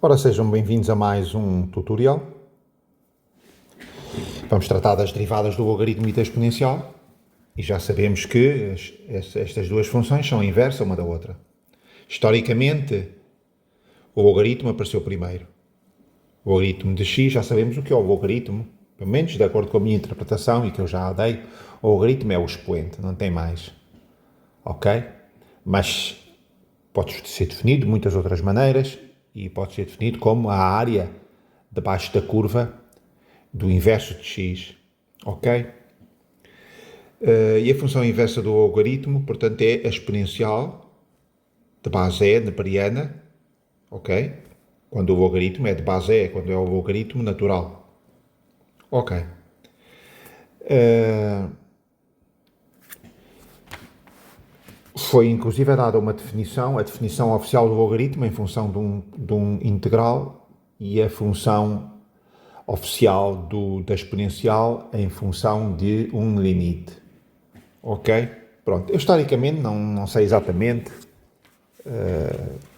Ora, sejam bem-vindos a mais um tutorial. Vamos tratar das derivadas do logaritmo e da exponencial. E já sabemos que estas duas funções são a inversa uma da outra. Historicamente, o logaritmo apareceu primeiro. O logaritmo de x, já sabemos o que é o logaritmo, pelo menos de acordo com a minha interpretação e que eu já dei, o logaritmo é o expoente, não tem mais. Ok? Mas pode ser definido de muitas outras maneiras e pode ser definido como a área debaixo da curva do inverso de x, ok? E a função inversa do logaritmo, portanto, é a exponencial de base e neperiana, ok? Quando o logaritmo é de base e, quando é o logaritmo natural. Ok. Foi inclusive dada uma definição, a definição oficial do logaritmo em função de um integral e a função oficial da exponencial em função de um limite. Ok? Pronto. Eu historicamente não sei exatamente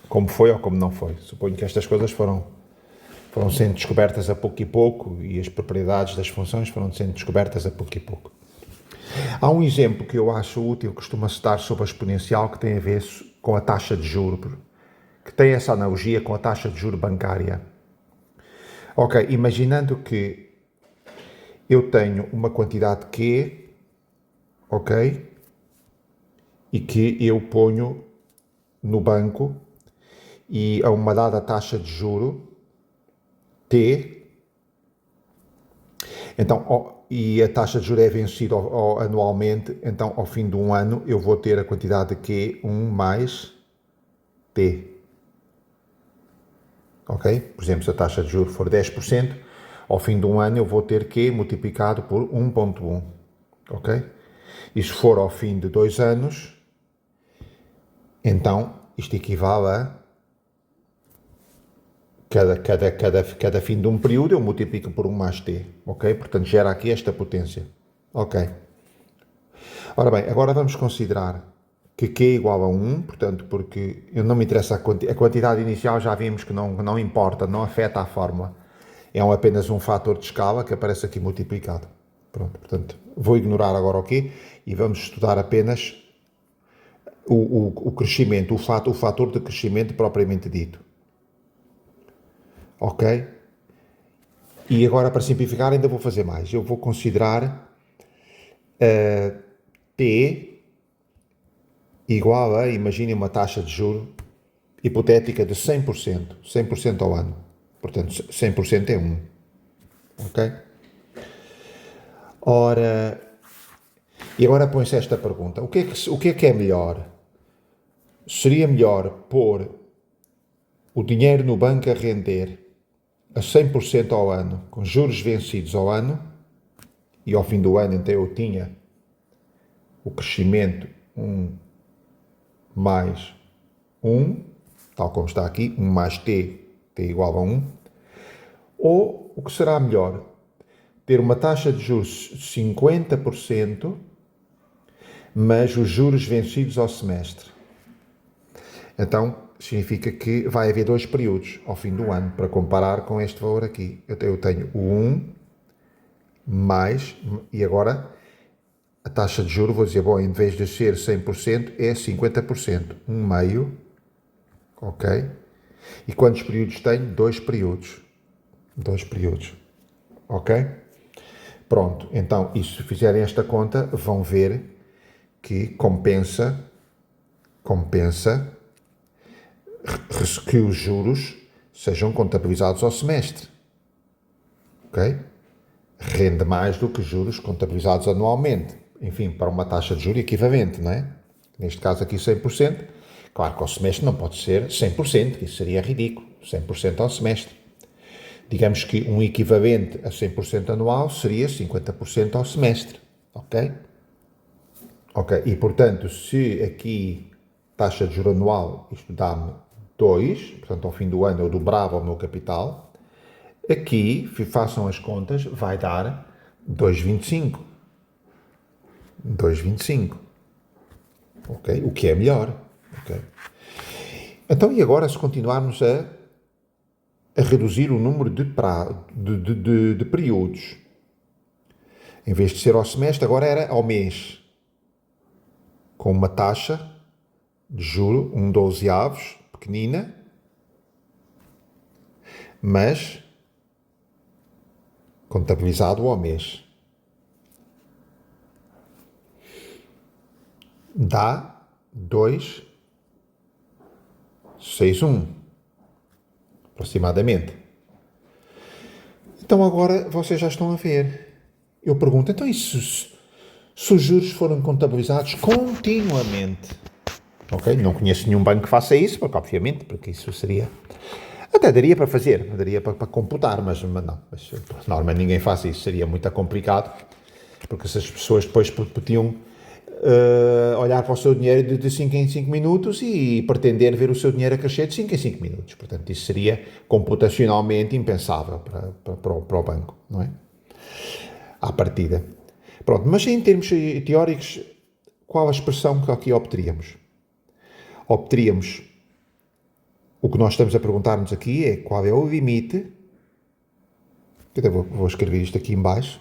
como foi ou como não foi. Suponho que estas coisas foram sendo descobertas a pouco e pouco e as propriedades das funções foram sendo descobertas a pouco e pouco. Há um exemplo que eu acho útil, costuma-se dar sobre a exponencial, que tem a ver com a taxa de juro, que tem essa analogia com a taxa de juro bancária. Ok, imaginando que eu tenho uma quantidade Q, ok, e que eu ponho no banco e a uma dada taxa de juro T, então, e a taxa de juros é vencida anualmente, então ao fim de um ano eu vou ter a quantidade de Q1 mais T. Ok? Por exemplo, se a taxa de juros for 10%, ao fim de um ano eu vou ter Q multiplicado por 1.1. Ok? E se for ao fim de 2 anos, então isto equivale a cada fim de um período eu multiplico por 1 mais t, ok? Portanto, gera aqui esta potência, ok? Ora bem, agora vamos considerar que Q é igual a 1, portanto, porque eu não me interessa a quantidade inicial, já vimos que não importa, não afeta a fórmula. É apenas um fator de escala que aparece aqui multiplicado. Pronto, portanto, vou ignorar agora o Q e vamos estudar apenas o crescimento, o fator de crescimento propriamente dito. Ok? E agora, para simplificar, ainda vou fazer mais. Eu vou considerar T igual a, imagine uma taxa de juro hipotética de 100%, 100% ao ano. Portanto, 100% é 1. Ok? Ora, e agora põe-se esta pergunta. O que é melhor? Seria melhor pôr o dinheiro no banco a render a 100% ao ano, com juros vencidos ao ano, e ao fim do ano então eu tinha o crescimento 1 mais 1, tal como está aqui, 1 mais t igual a 1, ou o que será melhor? Ter uma taxa de juros de 50%, mas os juros vencidos ao semestre. Então, significa que vai haver 2 períodos ao fim do ano, para comparar com este valor aqui. Eu tenho o 1 mais, e agora a taxa de juros, vou dizer, bom, em vez de ser 100%, é 50%. 1 meio, ok? E quantos períodos tenho? 2 períodos. 2 períodos, ok? Pronto, então, e se fizerem esta conta, vão ver que compensa que os juros sejam contabilizados ao semestre, ok? Rende mais do que juros contabilizados anualmente. Enfim, para uma taxa de juros equivalente, não é? Neste caso aqui 100%. Claro que ao semestre não pode ser 100%, que isso seria ridículo. 100% ao semestre. Digamos que um equivalente a 100% anual seria 50% ao semestre, ok? Ok, e portanto, se aqui taxa de juros anual, isto dá-me 2, portanto ao fim do ano eu dobrava o meu capital, aqui, façam as contas, vai dar 2,25. 2,25. Ok? O que é melhor. Ok? Então, e agora, se continuarmos a a reduzir o número de períodos. Em vez de ser ao semestre, agora era ao mês, com uma taxa de juro, 1/12, pequenina, mas contabilizado ao mês. Dá 2,61, aproximadamente. Então agora vocês já estão a ver. Eu pergunto, então se os juros forem contabilizados continuamente? Ok? Não conheço nenhum banco que faça isso, obviamente, porque isso seria... Até daria para fazer, daria para computar, mas não. Mas, por norma, ninguém faz isso, seria muito complicado, porque se as pessoas depois podiam olhar para o seu dinheiro de 5 em 5 minutos e pretender ver o seu dinheiro a crescer de 5 em 5 minutos. Portanto, isso seria computacionalmente impensável para o banco, não é? À partida. Pronto, mas em termos teóricos, qual a expressão que aqui obteríamos? Obteríamos, o que nós estamos a perguntar-nos aqui é qual é o limite, eu vou escrever isto aqui em baixo,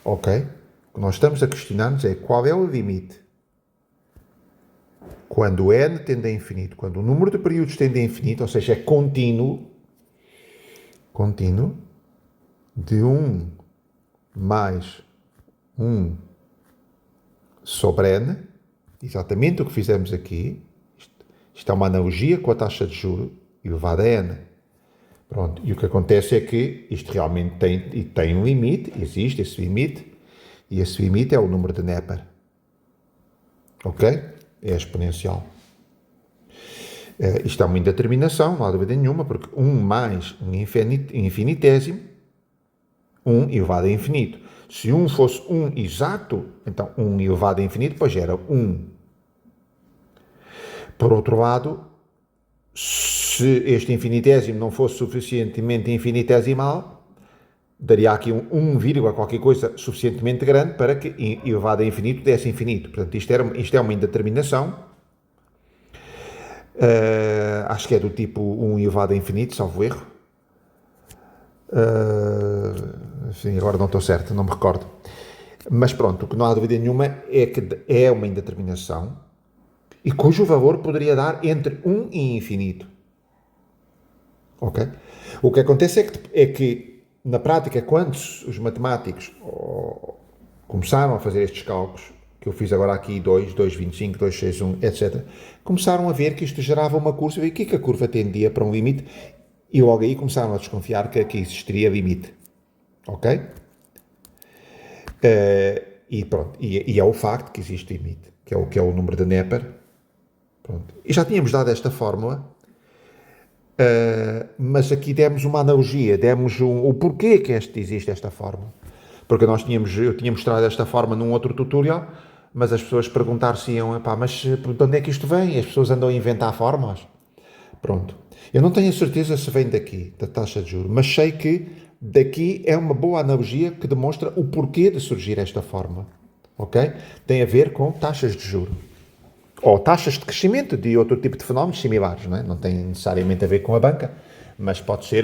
ok? O que nós estamos a questionar-nos é qual é o limite quando o n tende a infinito, quando o número de períodos tende a infinito, ou seja, é contínuo, de 1 mais 1 sobre n, exatamente o que fizemos aqui. Isto é uma analogia com a taxa de juros elevada a n. Pronto, e o que acontece é que isto realmente tem um limite, existe esse limite, e esse limite é o número de Neper. Ok? É exponencial. Isto é uma indeterminação, não há dúvida nenhuma, porque 1 mais um infinitésimo, 1 elevado a infinito. Se 1 fosse 1 exato, então 1 elevado a infinito, depois era 1. Por outro lado, se este infinitésimo não fosse suficientemente infinitesimal, daria aqui um 1, qualquer coisa suficientemente grande para que elevado a infinito desse infinito. Portanto, isto é uma indeterminação. Acho que é do tipo 1 elevado a infinito, salvo erro. Enfim, agora não estou certo, não me recordo. Mas pronto, o que não há dúvida nenhuma é que é uma indeterminação e cujo valor poderia dar entre 1 e infinito. Ok? O que acontece é que na prática, quando os matemáticos começaram a fazer estes cálculos, que eu fiz agora aqui 2, 2,25, 2,61, etc., começaram a ver que isto gerava uma curva e que a curva tendia para um limite e logo aí começaram a desconfiar que aqui existiria limite. Ok? E pronto, e é o facto que existe limite, que é o número de Neper. Pronto. E já tínhamos dado esta fórmula, mas aqui demos uma analogia, demos o porquê que existe esta fórmula. Porque eu tinha mostrado esta forma num outro tutorial, mas as pessoas perguntar-se-iam, mas de onde é que isto vem? As pessoas andam a inventar fórmulas. Pronto. Eu não tenho a certeza se vem daqui, da taxa de juros, mas sei que daqui é uma boa analogia que demonstra o porquê de surgir esta fórmula. Ok? Tem a ver com taxas de juros. Ou taxas de crescimento de outro tipo de fenómenos similares, não é? Não tem necessariamente a ver com a banca, mas pode ser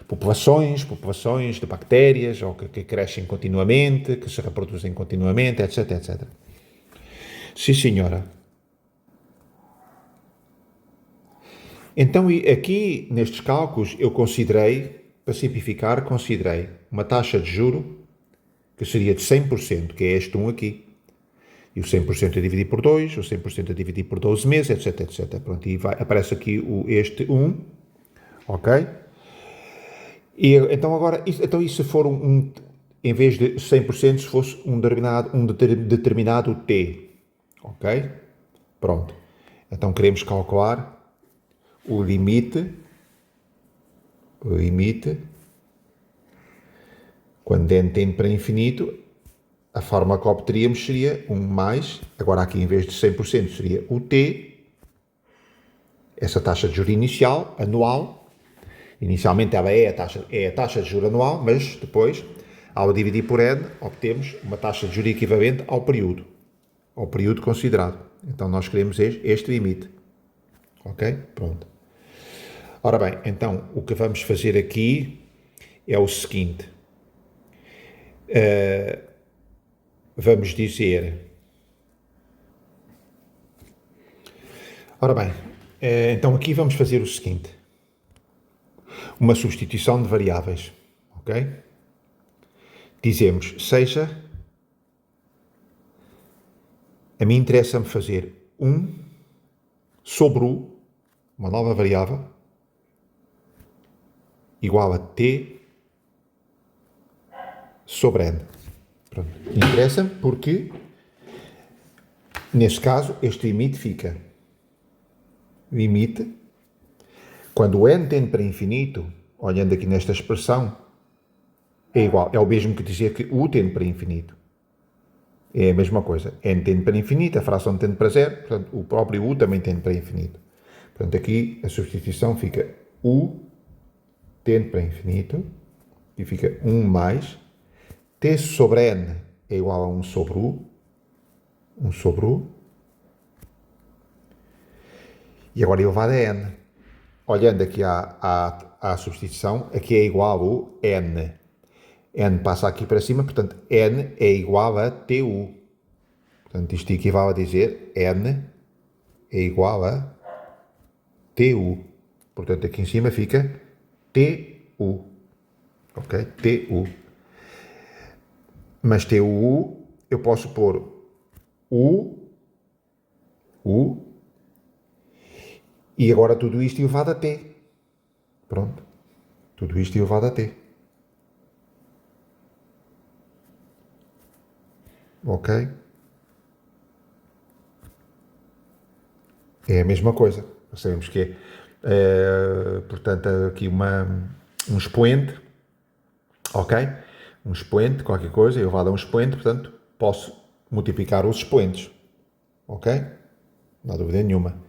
populações de bactérias, ou que crescem continuamente, que se reproduzem continuamente, etc, etc. Sim, senhora. Então, aqui, nestes cálculos, eu considerei, para simplificar, uma taxa de juro que seria de 100%, que é este 1 aqui. E o 100% a dividir por 2, o 100% a dividir por 12 meses, etc, etc. Pronto, e aparece aqui este 1, ok? E então agora, e se for em vez de 100%, se fosse um determinado t, ok? Pronto. Então queremos calcular o limite, quando n tende para infinito, a forma que obteríamos seria 1 mais, agora aqui em vez de 100% seria o t, essa taxa de juros inicial, anual. Inicialmente ela é a taxa de juros anual, mas depois, ao dividir por n, obtemos uma taxa de juros equivalente ao período considerado. Então nós queremos este limite. Ok? Pronto. Ora bem, então o que vamos fazer aqui é o seguinte. Vamos dizer... Ora bem, então aqui vamos fazer o seguinte. Uma substituição de variáveis, ok? Dizemos, seja... A mim interessa-me fazer 1 sobre u, uma nova variável, igual a t sobre n. Pronto. Interessa-me porque, neste caso, este limite fica. Limite, quando o n tende para infinito, olhando aqui nesta expressão, é igual, é o mesmo que dizer que u tende para infinito. É a mesma coisa. N tende para infinito, a fração tende para zero, portanto, o próprio u também tende para infinito. Portanto, aqui a substituição fica u tende para infinito, e fica 1 mais t sobre n é igual a 1 sobre u, 1 sobre u, e agora elevado a n. Olhando aqui à substituição, aqui é igual a n. N passa aqui para cima, portanto, n é igual a tu. Portanto, isto equivale a dizer n é igual a tu. Portanto, aqui em cima fica tu. Ok? Tu. Mas tu, eu posso pôr u, e agora tudo isto elevado a t. Pronto. Tudo isto elevado a t. Ok? É a mesma coisa. Sabemos que é, portanto, aqui um expoente, ok? Um expoente, qualquer coisa, elevado a um expoente, portanto, posso multiplicar os expoentes, ok? Não há dúvida nenhuma.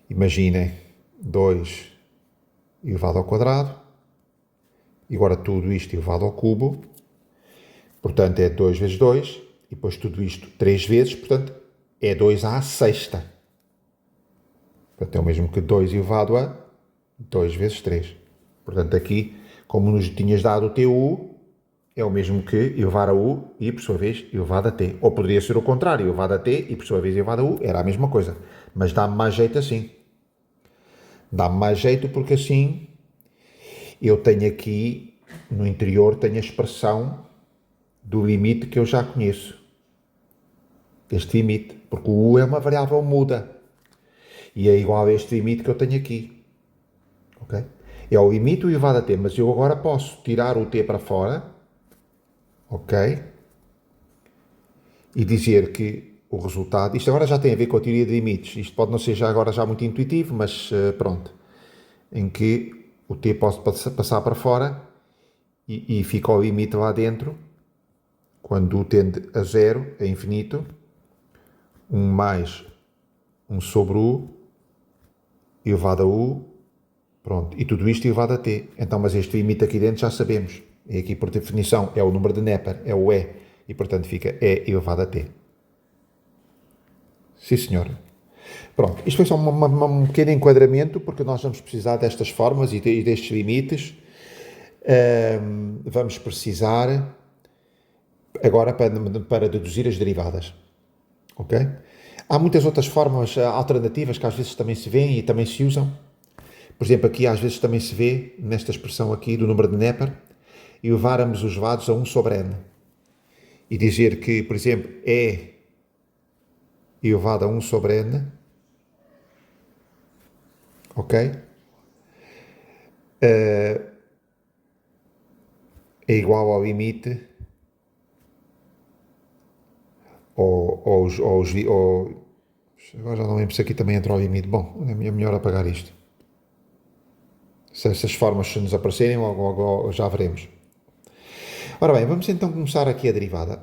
Imaginem 2 elevado ao quadrado, e agora tudo isto elevado ao cubo, portanto, é 2 vezes 2, e depois tudo isto 3 vezes, portanto, é 2 à sexta. Portanto, é o mesmo que 2 elevado a 2 vezes 3. Portanto, aqui, como nos tinhas dado o tu, é o mesmo que elevar a u e, por sua vez, elevado a t. Ou poderia ser o contrário, elevado a t e, por sua vez, elevado a u. Era a mesma coisa. Mas dá-me mais jeito assim. Dá-me mais jeito porque assim eu tenho aqui, no interior, tenho a expressão do limite que eu já conheço. Este limite. Porque o u é uma variável muda. E é igual a este limite que eu tenho aqui. Ok? É o limite elevado a t, mas eu agora posso tirar o t para fora, ok? E dizer que o resultado, isto agora já tem a ver com a teoria de limites, isto pode não ser já agora já muito intuitivo, mas pronto, em que o t pode passar para fora e fica o limite lá dentro, quando u tende a zero, a infinito, 1 mais 1 sobre u, elevado a u, pronto, e tudo isto elevado a t. Então, mas este limite aqui dentro já sabemos. E aqui, por definição, é o número de Neper, é o E. E, portanto, fica E elevado a t. Sim, senhor. Pronto, isto foi só um pequeno enquadramento, porque nós vamos precisar destas formas e destes limites. Vamos precisar agora para deduzir as derivadas. Ok? Há muitas outras formas alternativas que às vezes também se vêem e também se usam. Por exemplo, aqui às vezes também se vê, nesta expressão aqui do número de Neper, elevarmos os lados a 1 sobre n. E dizer que, por exemplo, E elevado a 1 sobre n, ok? É igual ao limite, agora já não lembro se aqui também entra o limite. Bom, é melhor apagar isto. Se essas formas se nos aparecerem, logo já veremos. Ora bem, vamos então começar aqui a derivada.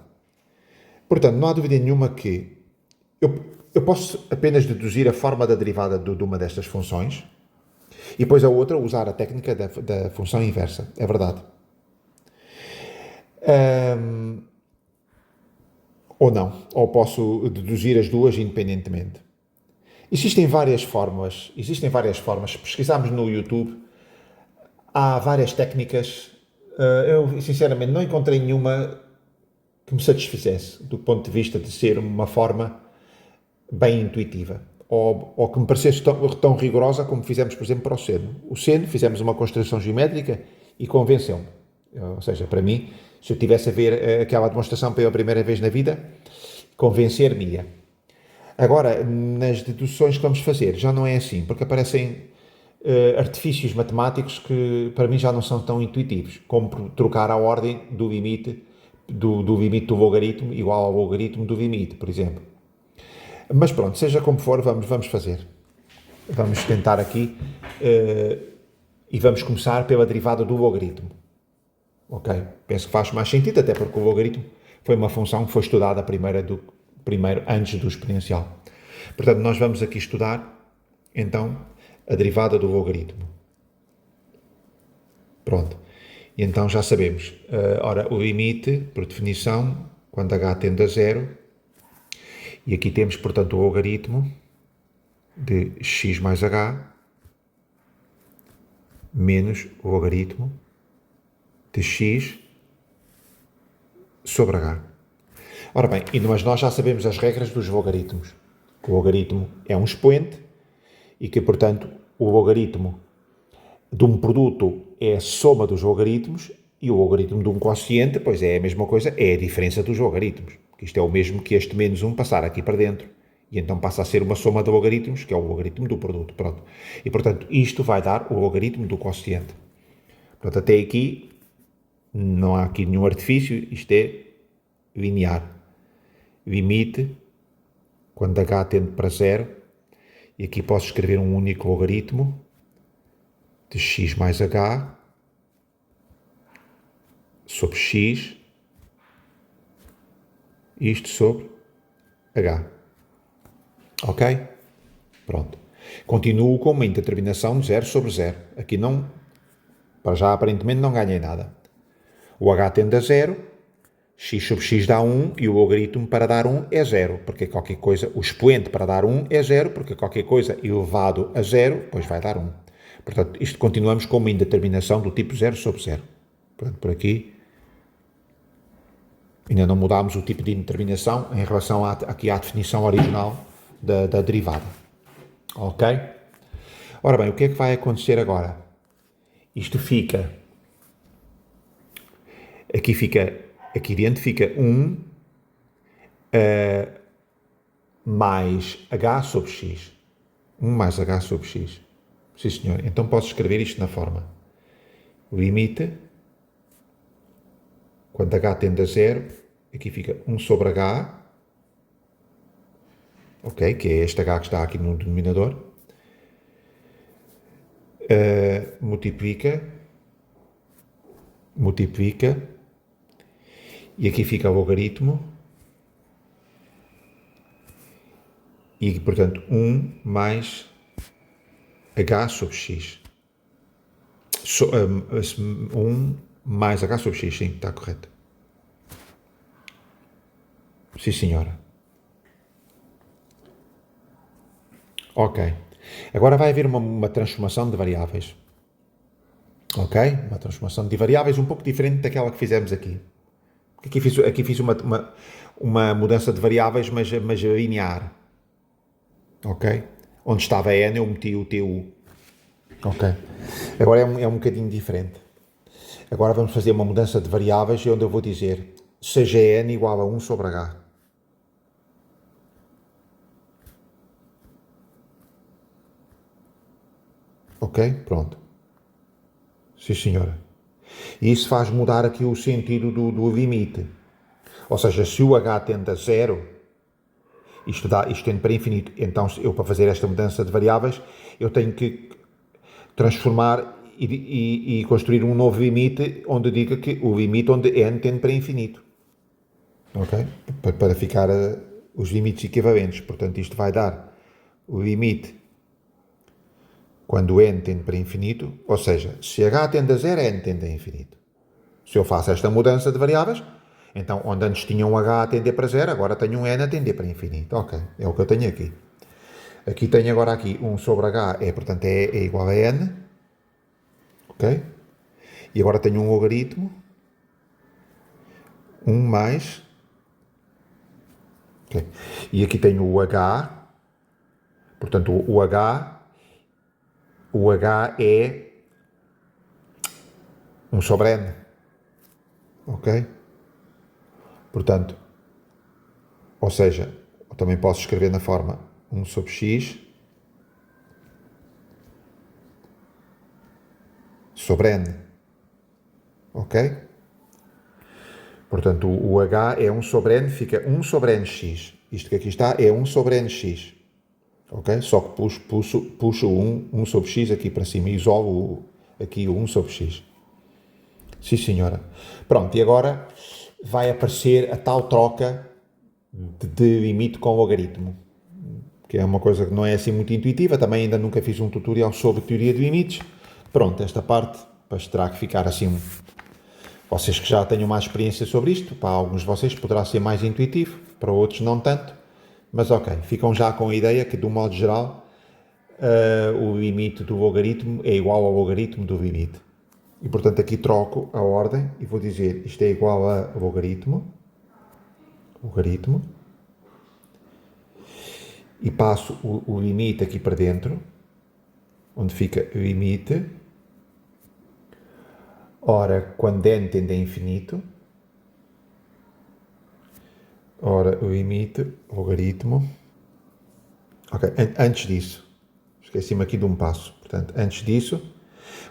Portanto, não há dúvida nenhuma que eu posso apenas deduzir a forma da derivada de uma destas funções e depois a outra usar a técnica da função inversa. É verdade. Ou não. Ou posso deduzir as duas independentemente. existem várias formas. Se pesquisarmos no YouTube, há várias técnicas. Eu, sinceramente, não encontrei nenhuma que me satisfizesse, do ponto de vista de ser uma forma bem intuitiva. Ou que me parecesse tão rigorosa como fizemos, por exemplo, para o seno. O seno, fizemos uma construção geométrica e convenceu-me. Ou seja, para mim, se eu tivesse a ver aquela demonstração pela primeira vez na vida, convencer-me-ia. Agora, nas deduções que vamos fazer, já não é assim, porque aparecem artifícios matemáticos que para mim já não são tão intuitivos, como trocar a ordem do limite do logaritmo igual ao logaritmo do limite, por exemplo. Mas pronto, seja como for, vamos fazer. Vamos tentar aqui e vamos começar pela derivada do logaritmo. Ok? Penso que faz mais sentido, até porque o logaritmo foi uma função que foi estudada primeiro antes do exponencial. Portanto, nós vamos aqui estudar, então, a derivada do logaritmo. Pronto. E então já sabemos. Ora, o limite, por definição, quando h tende a zero, e aqui temos, portanto, o logaritmo de x mais h menos o logaritmo de x sobre h. Ora bem, mas nós já sabemos as regras dos logaritmos. O logaritmo é um expoente e que, portanto, o logaritmo de um produto é a soma dos logaritmos e o logaritmo de um quociente, pois é a mesma coisa, é a diferença dos logaritmos. Isto é o mesmo que este menos 1 passar aqui para dentro. E então passa a ser uma soma de logaritmos, que é o logaritmo do produto. Pronto. E, portanto, isto vai dar o logaritmo do quociente. Portanto, até aqui, não há aqui nenhum artifício, isto é linear. Limite, quando h tende para zero, e aqui posso escrever um único logaritmo de x mais h sobre x, isto sobre h. Ok? Pronto. Continuo com uma indeterminação de 0 sobre 0. Aqui não, para já aparentemente não ganhei nada. O h tende a 0, x sobre x dá 1 e o logaritmo para dar 1 é 0, porque qualquer coisa, o expoente para dar 1 é 0, porque qualquer coisa elevado a 0, pois vai dar 1. Portanto, isto continuamos com uma indeterminação do tipo 0 sobre 0. Portanto, por aqui ainda não mudámos o tipo de indeterminação em relação aqui à definição original da derivada. Ok? Ora bem, o que é que vai acontecer agora? Isto fica... Aqui dentro fica 1 mais h sobre x. 1 mais h sobre x. Sim, senhor. Então posso escrever isto na forma. Limite, quando h tende a 0, aqui fica 1 sobre h, ok, que é este h que está aqui no denominador, multiplica, e aqui fica o logaritmo, e portanto 1 mais h sobre x. 1 mais h sobre x, sim, está correto. Sim, senhora. Ok. Agora vai haver uma transformação de variáveis. Ok? Uma transformação de variáveis um pouco diferente daquela que fizemos aqui. Aqui fiz uma mudança de variáveis, mas linear. Ok? Onde estava n, eu meti o tu. Ok? Agora é um bocadinho diferente. Agora vamos fazer uma mudança de variáveis onde eu vou dizer seja n igual a 1 sobre h. Ok? Pronto. Sim, senhora. E isso faz mudar aqui o sentido do limite. Ou seja, se o h tende a 0, isto tende para infinito. Então, eu para fazer esta mudança de variáveis, eu tenho que transformar e construir um novo limite onde diga que o limite onde n tende para infinito. Ok? Para ficar os limites equivalentes. Portanto, isto vai dar o limite quando n tende para infinito, ou seja, se h tende a 0, n tende a infinito. Se eu faço esta mudança de variáveis, então onde antes tinha um h a tender para 0, agora tenho um n a tender para infinito. Ok, é o que eu tenho aqui. Aqui tenho agora aqui 1 sobre h, portanto é igual a n, ok? E agora tenho um logaritmo, 1 mais, okay? E aqui tenho o h, portanto o h é 1 sobre n, ok? Portanto, ou seja, eu também posso escrever na forma 1 sobre x sobre n, ok? Portanto, o h é 1 sobre n, fica 1 sobre nx. Isto que aqui está é 1 sobre nx, ok? Só que puxo o 1 sobre x aqui para cima e isolo aqui o 1 sobre x. Sim, senhora. Pronto, e agora vai aparecer a tal troca de limite com logaritmo, que é uma coisa que não é assim muito intuitiva. Também ainda nunca fiz um tutorial sobre teoria de limites. Pronto, esta parte depois terá que ficar assim. Vocês que já tenham mais experiência sobre isto, para alguns de vocês poderá ser mais intuitivo, para outros não tanto. Mas ok, ficam já com a ideia que, de um modo geral, o limite do logaritmo é igual ao logaritmo do limite. E, portanto, aqui troco a ordem e vou dizer isto é igual a logaritmo, e passo o limite aqui para dentro, onde fica o limite. Ora, quando n tende a infinito, ora, o limite, logaritmo. Ok, antes disso, esqueci-me aqui de um passo. Portanto, antes disso,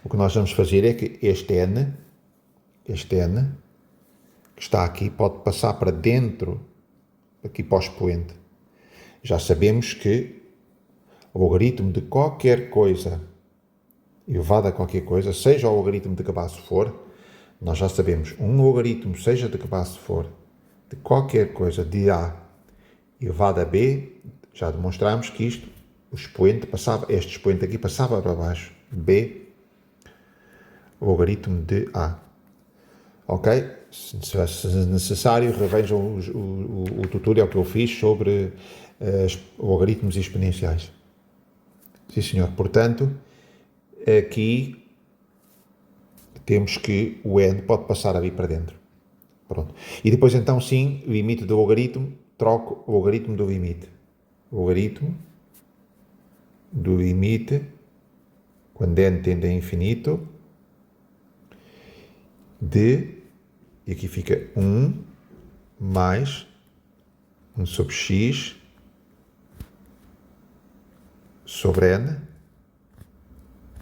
o que nós vamos fazer é que este n, que está aqui, pode passar para dentro, aqui para o expoente. Já sabemos que o logaritmo de qualquer coisa elevado a qualquer coisa, seja o logaritmo de que base for, nós já sabemos, um logaritmo, seja de que base for, de qualquer coisa de a elevado a b, já demonstramos que isto, o expoente passava, este expoente aqui passava para baixo, b, logaritmo de a. Ok? Se necessário, revejam o tutorial que eu fiz sobre logaritmos exponenciais. Sim, senhor. Portanto, aqui temos que o n pode passar ali para dentro. Pronto. E depois, então, sim, o limite do logaritmo, troco o logaritmo do limite. Logaritmo do limite, quando n tende a infinito, de, e aqui fica 1 mais 1 sobre x sobre n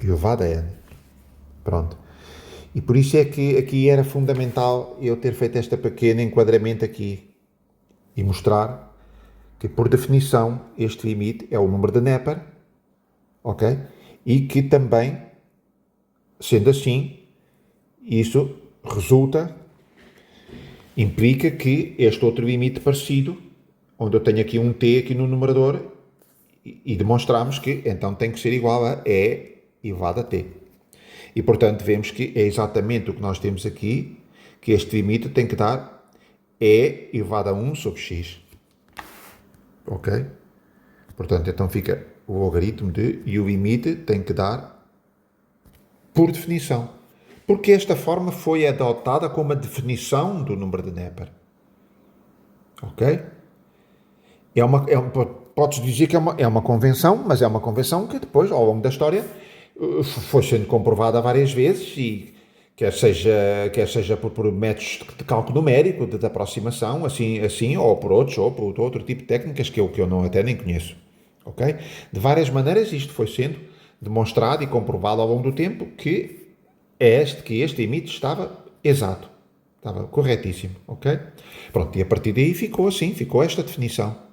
elevado a n. Pronto. E por isso é que aqui era fundamental eu ter feito este pequeno enquadramento aqui e mostrar que, por definição, este limite é o número de Neper, ok? E que também, sendo assim, isso implica que este outro limite parecido, onde eu tenho aqui um t aqui no numerador, e demonstramos que então tem que ser igual a e elevado a t. E, portanto, vemos que é exatamente o que nós temos aqui, que este limite tem que dar e elevado a 1 sobre x. Ok? Portanto, então fica o logaritmo de, e o limite tem que dar por definição. Porque esta forma foi adotada como a definição do número de Neper. Ok? Podes dizer que é uma convenção, mas é uma convenção que depois, ao longo da história, foi sendo comprovada várias vezes, e quer seja por métodos de cálculo numérico, de aproximação, assim, ou por outro tipo de técnicas que eu não, até nem conheço. Ok? De várias maneiras isto foi sendo demonstrado e comprovado ao longo do tempo que este limite estava exato, estava corretíssimo. Ok? Pronto, e a partir daí ficou esta definição.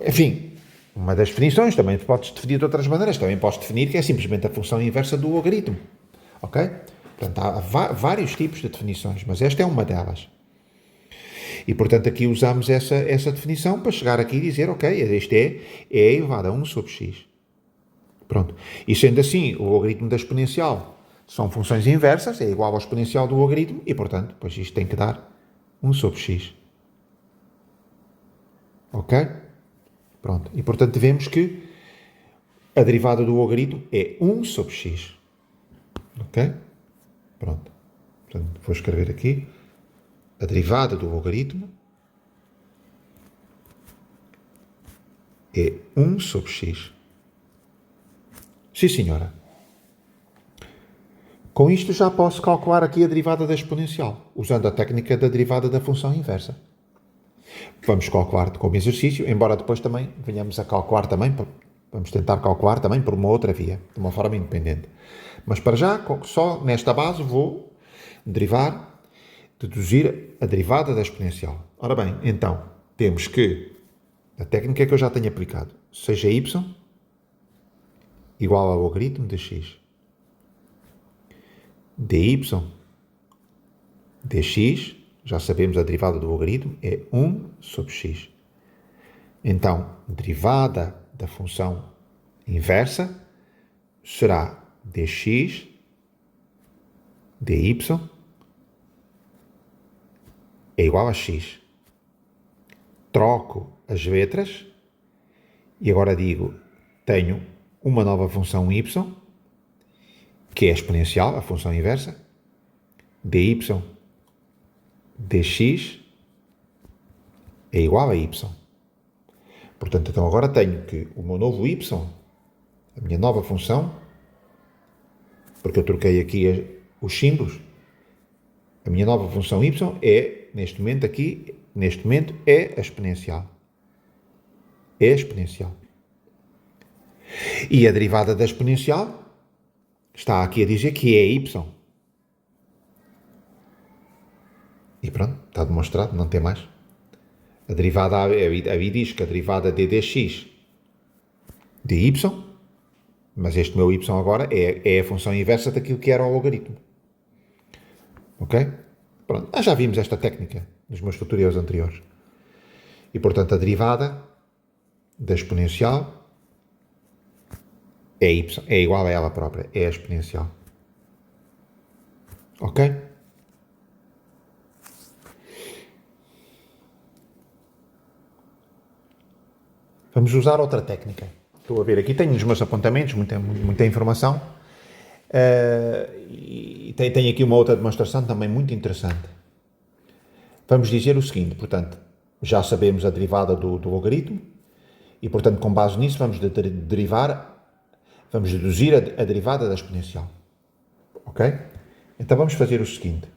Enfim, uma das definições, também podes definir de outras maneiras, também podes definir que é simplesmente a função inversa do logaritmo, ok? Portanto, há vários tipos de definições, mas esta é uma delas. E, portanto, aqui usamos essa definição para chegar aqui e dizer, ok, este é elevado a 1 sobre x. Pronto. E sendo assim, o logaritmo da exponencial são funções inversas, é igual ao exponencial do logaritmo, e, portanto, pois isto tem que dar 1 sobre x. Ok? Pronto. E, portanto, vemos que a derivada do logaritmo é 1 sobre x. Ok? Pronto. Portanto, vou escrever aqui. A derivada do logaritmo é 1 sobre x. Sim, senhora. Com isto já posso calcular aqui a derivada da exponencial, usando a técnica da derivada da função inversa. Vamos calcular como exercício, embora depois também venhamos a calcular também, vamos tentar calcular também por uma outra via, de uma forma independente. Mas para já, só nesta base, vou deduzir a derivada da exponencial. Ora bem, então, temos que, a técnica que eu já tenho aplicado, seja y igual ao logaritmo de x, dy dx, já sabemos a derivada do logaritmo, é 1 sobre x. Então, derivada da função inversa será dx dy é igual a x. Troco as letras e agora digo, tenho uma nova função y, que é exponencial, a função inversa, dy dx é igual a y. Portanto, então agora tenho que o meu novo y, a minha nova função, porque eu troquei aqui os símbolos, a minha nova função y é, neste momento, é a exponencial. É exponencial. E a derivada da exponencial está aqui a dizer que é y. E pronto, está demonstrado, não tem mais. A derivada, aí diz que a derivada de dx de y, mas este meu y agora é a função inversa daquilo que era o logaritmo. Ok? Pronto, nós já vimos esta técnica nos meus tutoriais anteriores. E portanto a derivada da exponencial é y, é igual a ela própria, é a exponencial. Ok? Vamos usar outra técnica. Estou a ver aqui, tenho nos meus apontamentos muita informação. E tem aqui uma outra demonstração também muito interessante. Vamos dizer o seguinte, portanto, já sabemos a derivada do logaritmo e, portanto, com base nisso, vamos deduzir a derivada da exponencial. Ok? Então vamos fazer o seguinte.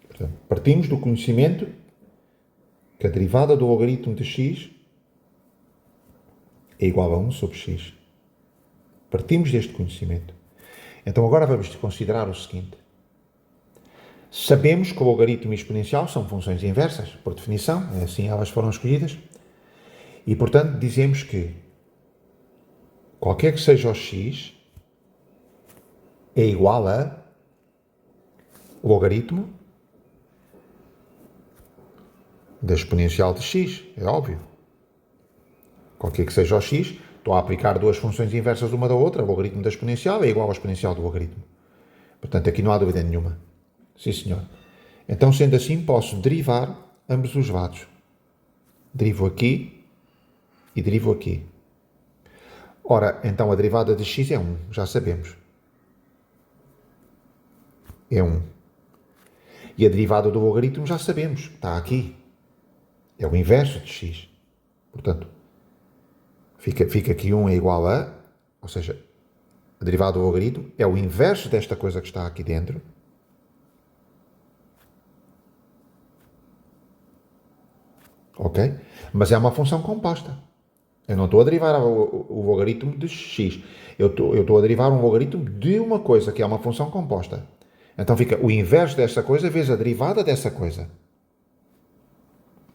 Portanto, partimos do conhecimento que a derivada do logaritmo de x é igual a 1 sobre x. Partimos deste conhecimento. Então agora vamos considerar o seguinte. Sabemos que o logaritmo e exponencial são funções inversas, por definição, assim elas foram escolhidas, e portanto dizemos que qualquer que seja o x é igual a logaritmo da exponencial de x, é óbvio. Qualquer que seja o x, estou a aplicar duas funções inversas uma da outra, o logaritmo da exponencial é igual ao exponencial do logaritmo. Portanto, aqui não há dúvida nenhuma. Sim, senhor. Então, sendo assim, posso derivar ambos os lados. Derivo aqui e derivo aqui. Ora, então a derivada de x é 1, já sabemos. É 1. E a derivada do logaritmo já sabemos, está aqui. É o inverso de x. Portanto, fica aqui 1 é igual a, ou seja, a derivada do logaritmo é o inverso desta coisa que está aqui dentro. Ok? Mas é uma função composta. Eu não estou a derivar o logaritmo de x. Eu estou a derivar um logaritmo de uma coisa, que é uma função composta. Então fica o inverso dessa coisa vezes a derivada dessa coisa.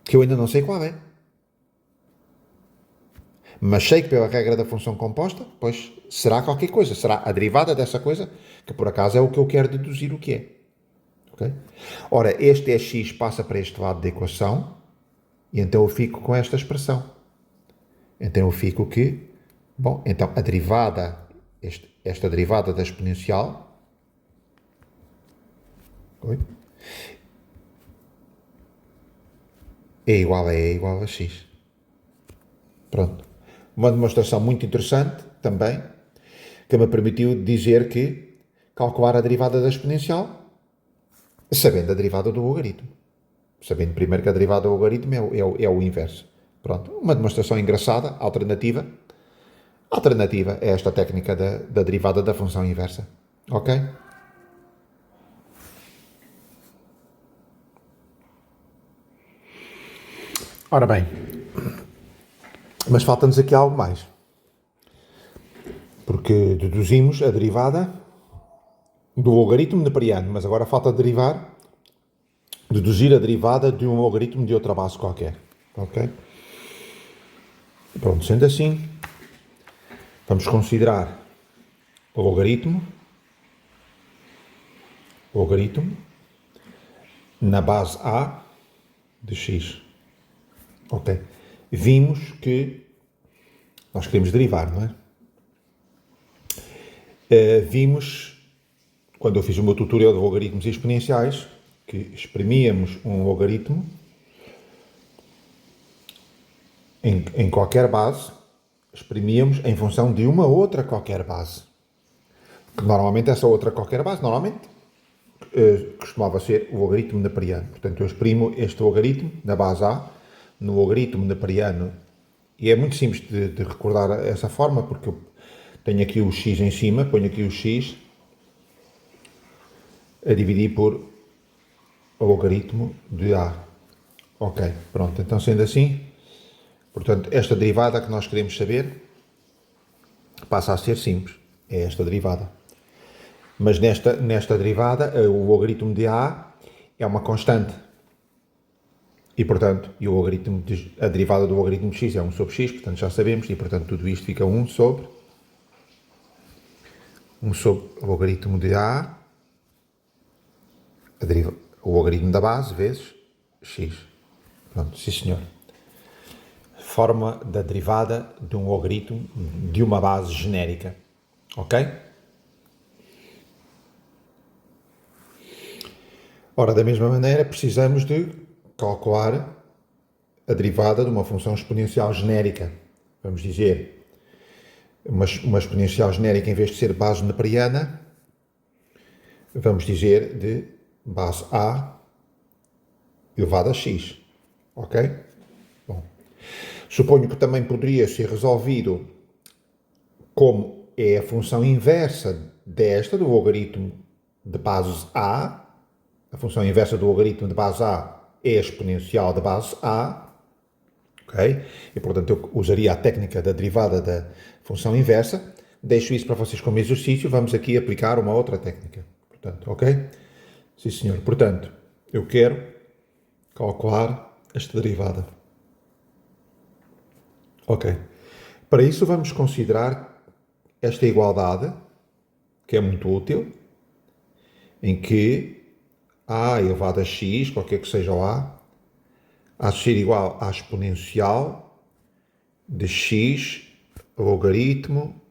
Que eu ainda não sei qual é. Mas sei que pela regra da função composta, pois será qualquer coisa. Será a derivada dessa coisa, que por acaso é o que eu quero deduzir o que é. Okay? Ora, este x passa para este lado da equação, e então eu fico com esta expressão. Então eu fico que, bom, então a derivada, esta derivada da exponencial, é igual a x. Pronto. Uma demonstração muito interessante também, que me permitiu dizer que calcular a derivada da exponencial sabendo a derivada do logaritmo. Sabendo primeiro que a derivada do logaritmo é o inverso. Pronto, uma demonstração engraçada, alternativa. Alternativa é esta técnica da derivada da função inversa. Ok? Ora bem, mas falta-nos aqui algo mais. Porque deduzimos a derivada do logaritmo neperiano, mas agora falta deduzir a derivada de um logaritmo de outra base qualquer. Ok? Pronto, sendo assim, vamos considerar o logaritmo na base A de x. Ok? Vimos que nós queremos derivar, não é? Vimos, quando eu fiz o meu tutorial de logaritmos exponenciais, que exprimíamos um logaritmo em qualquer base, exprimíamos em função de uma outra qualquer base. Que normalmente essa outra qualquer base, costumava ser o logaritmo neperiano. Portanto, eu exprimo este logaritmo na base A, no logaritmo neperiano, e é muito simples de recordar essa forma, porque eu tenho aqui o x em cima, ponho aqui o x a dividir por o logaritmo de A. Ok, pronto. Então, sendo assim, portanto, esta derivada que nós queremos saber passa a ser simples. É esta derivada. Mas nesta derivada, o logaritmo de A é uma constante. E, portanto, a derivada do logaritmo de x é 1 sobre x, portanto, já sabemos, e, portanto, tudo isto fica 1 sobre o logaritmo de A, o logaritmo da base, vezes x. Pronto, sim senhor. Forma da derivada de um logaritmo de uma base genérica. Ok? Ora, da mesma maneira, precisamos de calcular a derivada de uma função exponencial genérica. Vamos dizer, uma exponencial genérica, em vez de ser base neperiana, vamos dizer de base A elevado a x. Ok? Bom, suponho que também poderia ser resolvido como é a função inversa desta, do logaritmo de base A. A função inversa do logaritmo de base A é a exponencial da base A. Ok? E, portanto, eu usaria a técnica da derivada da função inversa. Deixo isso para vocês como exercício. Vamos aqui aplicar uma outra técnica. Portanto, ok? Sim, senhor. Portanto, eu quero calcular esta derivada. Ok. Para isso, vamos considerar esta igualdade, que é muito útil, em que A elevado a x, qualquer que seja o A, há de ser igual à exponencial de x logaritmo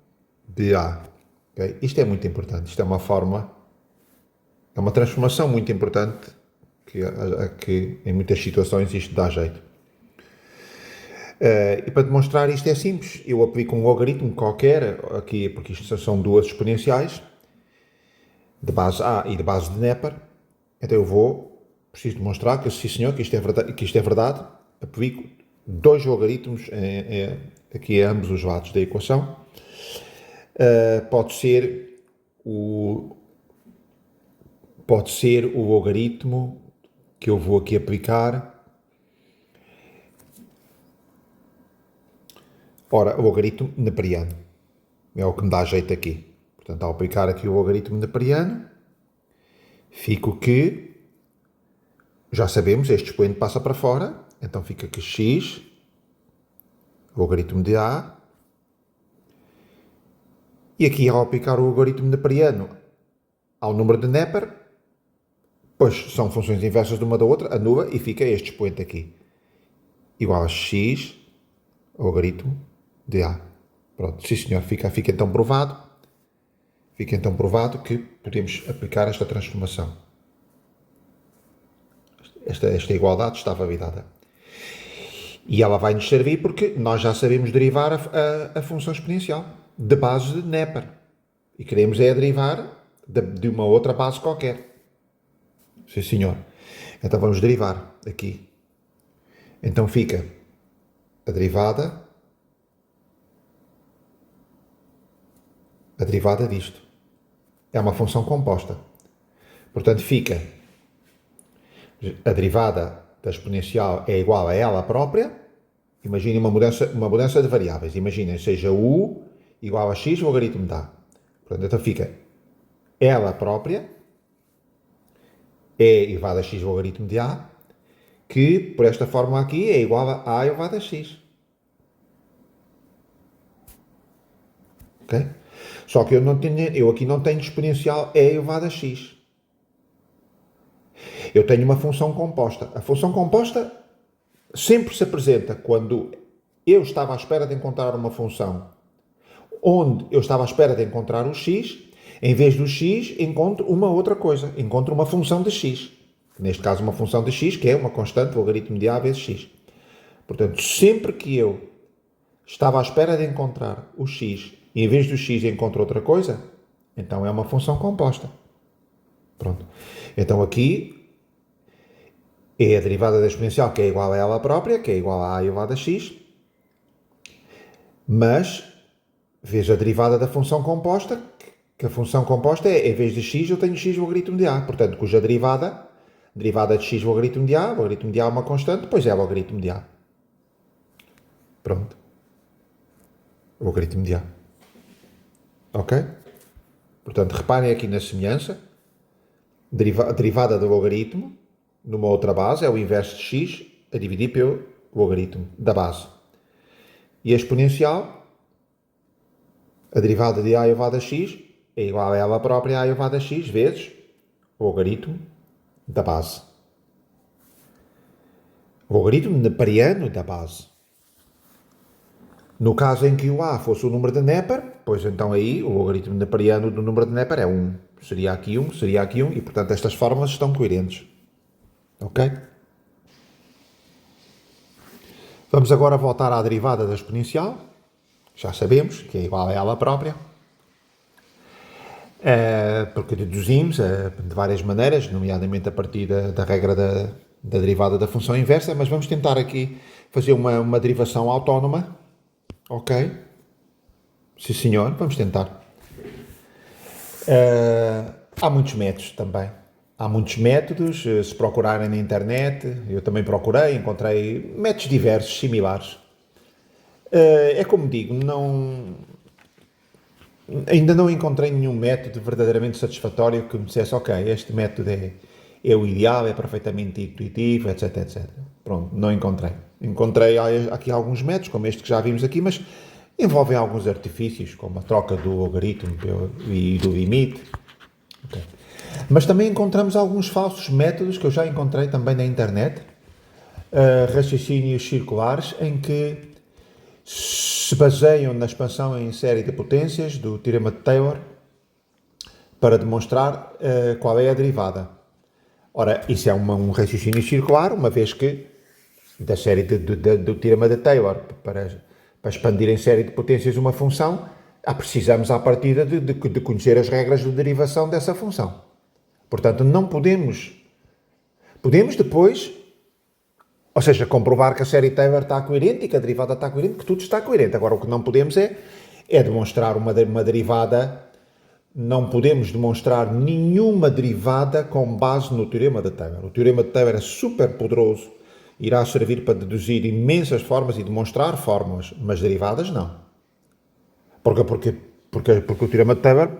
de A. Okay? Isto é muito importante. Isto é é uma transformação muito importante que em muitas situações isto dá jeito. E para demonstrar isto é simples. Eu aplico um logaritmo qualquer aqui, porque isto são duas exponenciais, de base A e de base de Neper. Então preciso demonstrar que sim senhor, que isto é verdade, aplico dois logaritmos aqui a ambos os lados da equação. Pode ser o logaritmo que eu vou aqui aplicar. Ora, o logaritmo neperiano é o que me dá jeito aqui. Portanto, ao aplicar aqui o logaritmo neperiano, fico que, já sabemos, este expoente passa para fora, então fica que x, logaritmo de A, e aqui ao aplicar o logaritmo neperiano ao número de Neper, pois são funções inversas de uma da outra, anula e fica este expoente aqui, igual a x, logaritmo de A. Pronto, sim senhor, fica então provado. Fica então provado que podemos aplicar esta transformação. Esta igualdade está validada. E ela vai nos servir porque nós já sabemos derivar a função exponencial de base de Neper. E queremos é derivar de uma outra base qualquer. Sim, senhor. Então vamos derivar aqui. Então fica a derivada disto. É uma função composta. Portanto, fica a derivada da exponencial é igual a ela própria. Imaginem uma mudança de variáveis. Imaginem, seja u igual a x, o logaritmo dá. Portanto, então fica ela própria é elevado a x logaritmo de a, que por esta fórmula aqui é igual a elevado a x. Ok? Só que eu aqui não tenho exponencial e elevado a x. Eu tenho uma função composta. A função composta sempre se apresenta quando eu estava à espera de encontrar uma função onde eu estava à espera de encontrar o x, em vez do x, encontro uma outra coisa. Encontro uma função de x. Neste caso, uma função de x, que é uma constante, logaritmo de a vezes x. Portanto, sempre que eu estava à espera de encontrar o x e em vez do x encontro outra coisa, então é uma função composta. Pronto. Então aqui é a derivada da exponencial, que é igual a ela própria, que é igual a elevado a x, mas veja a derivada da função composta, que a função composta é, em vez de x, eu tenho x logaritmo de a, portanto, cuja derivada de x logaritmo de a é uma constante, pois é logaritmo de a. Pronto. Logaritmo de a. Ok? Portanto, reparem aqui na semelhança. A derivada do logaritmo, numa outra base, é o inverso de x a dividir pelo logaritmo da base. E a exponencial, a derivada de a elevado a x, é igual a ela própria a elevado a x vezes o logaritmo da base. O logaritmo neperiano da base. No caso em que o a fosse o número de Neper, pois então aí o logaritmo neperiano do número de Neper é 1. Seria aqui 1, e portanto estas fórmulas estão coerentes. Ok? Vamos agora voltar à derivada da exponencial. Já sabemos que é igual a ela própria. Porque deduzimos de várias maneiras, nomeadamente a partir da regra da derivada da função inversa, mas vamos tentar aqui fazer uma derivação autónoma. Ok? Sim, senhor, vamos tentar. Há muitos métodos também. Há muitos métodos, se procurarem na internet, eu também procurei, encontrei métodos diversos, similares. É como digo, ainda não encontrei nenhum método verdadeiramente satisfatório que me dissesse, ok, este método é o ideal, é perfeitamente intuitivo, etc, etc. Pronto, não encontrei. Encontrei aqui alguns métodos, como este que já vimos aqui, mas envolvem alguns artifícios, como a troca do logaritmo e do limite. Okay. Mas também encontramos alguns falsos métodos que eu já encontrei também na internet, raciocínios circulares, em que se baseiam na expansão em série de potências do teorema de Taylor para demonstrar qual é a derivada. Ora, isso é um raciocínio circular, uma vez que da série do teorema de Taylor para expandir em série de potências uma função, precisamos à partida de conhecer as regras de derivação dessa função. Portanto, não podemos depois, ou seja, comprovar que a série Taylor está coerente e que a derivada está coerente, que tudo está coerente. Agora, o que não podemos é demonstrar uma derivada, não podemos demonstrar nenhuma derivada com base no teorema de Taylor. O teorema de Taylor é super poderoso, irá servir para deduzir imensas formas e demonstrar fórmulas, mas derivadas não. Porque o teorema de Taylor,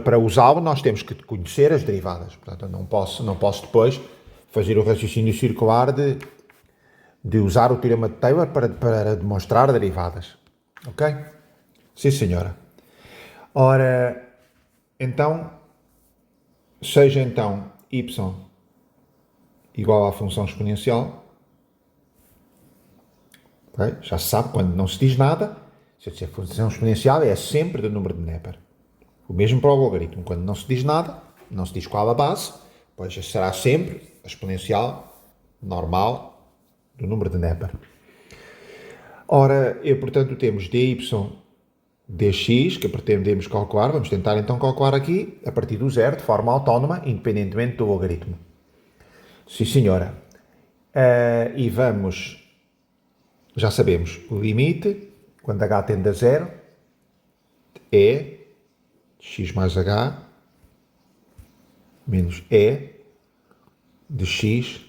para usá-lo, nós temos que conhecer as derivadas. Portanto, eu não posso depois fazer o raciocínio circular de usar o teorema de Taylor para demonstrar derivadas. Ok? Sim, senhora. Ora, então, seja então y igual à função exponencial, okay? Já se sabe, quando não se diz nada, se a função exponencial é sempre do número de Neper. O mesmo para o logaritmo. Quando não se diz nada, não se diz qual a base, pois será sempre a exponencial normal do número de Neper. Ora, portanto, temos dy dx, que pretendemos calcular. Vamos tentar então calcular aqui, a partir do zero, de forma autónoma, independentemente do logaritmo. Sim, senhora. E vamos, já sabemos, o limite, quando h tende a zero, é x mais h menos e de x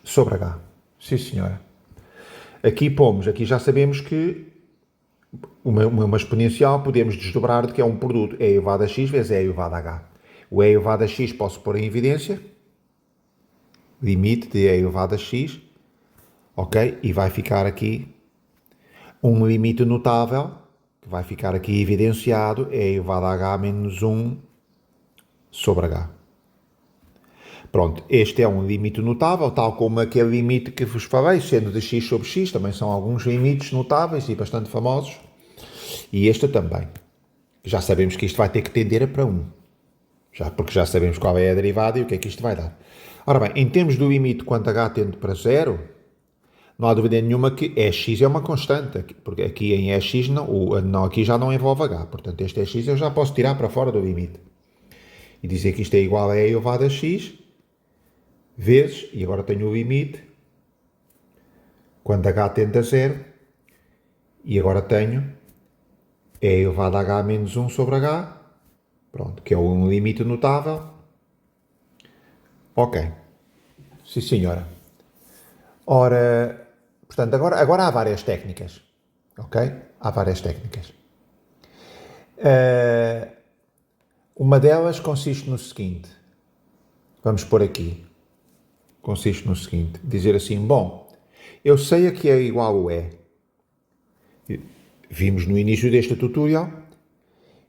sobre h. Sim, senhora. Aqui já sabemos que uma exponencial podemos desdobrar de que é um produto e elevado a x vezes e elevado a h. O e elevado a x posso pôr em evidência, limite de e elevado a x, ok? E vai ficar aqui um limite notável, que vai ficar aqui evidenciado, e elevado a h menos 1 sobre h. Pronto, este é um limite notável, tal como aquele limite que vos falei, sendo de x sobre x, também são alguns limites notáveis e bastante famosos. E este também. Já sabemos que isto vai ter que tender para 1. Porque já sabemos qual é a derivada e o que é que isto vai dar. Ora bem, em termos do limite quando h tende para 0, não há dúvida nenhuma que x é uma constante, porque aqui em x aqui já não envolve h, portanto este x eu já posso tirar para fora do limite. E dizer que isto é igual a e elevado a x, vezes, e agora tenho o limite, quando h tende a 0, e agora tenho e elevado a h menos 1 sobre h, pronto, que é um limite notável. Ok. Sim, senhora. Ora, portanto, agora há várias técnicas. Ok? Há várias técnicas. Uma delas consiste no seguinte. Vamos pôr aqui. Consiste no seguinte. Dizer assim, bom, eu sei que é igual ao E. Vimos no início deste tutorial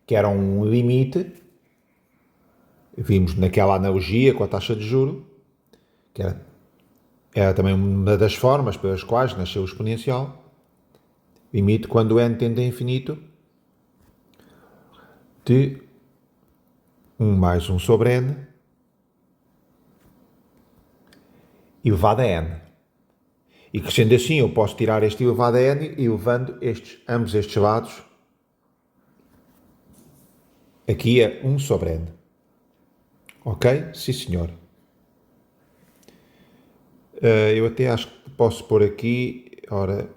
que era um limite. Vimos naquela analogia com a taxa de juro, que era também uma das formas pelas quais nasceu o exponencial. Limite quando n tende a infinito de 1 mais 1 sobre n elevado a n. E que sendo assim eu posso tirar este elevado a n e elevando ambos estes lados aqui a 1 sobre n. Ok? Sim, senhor. Eu até acho que posso pôr aqui, ora,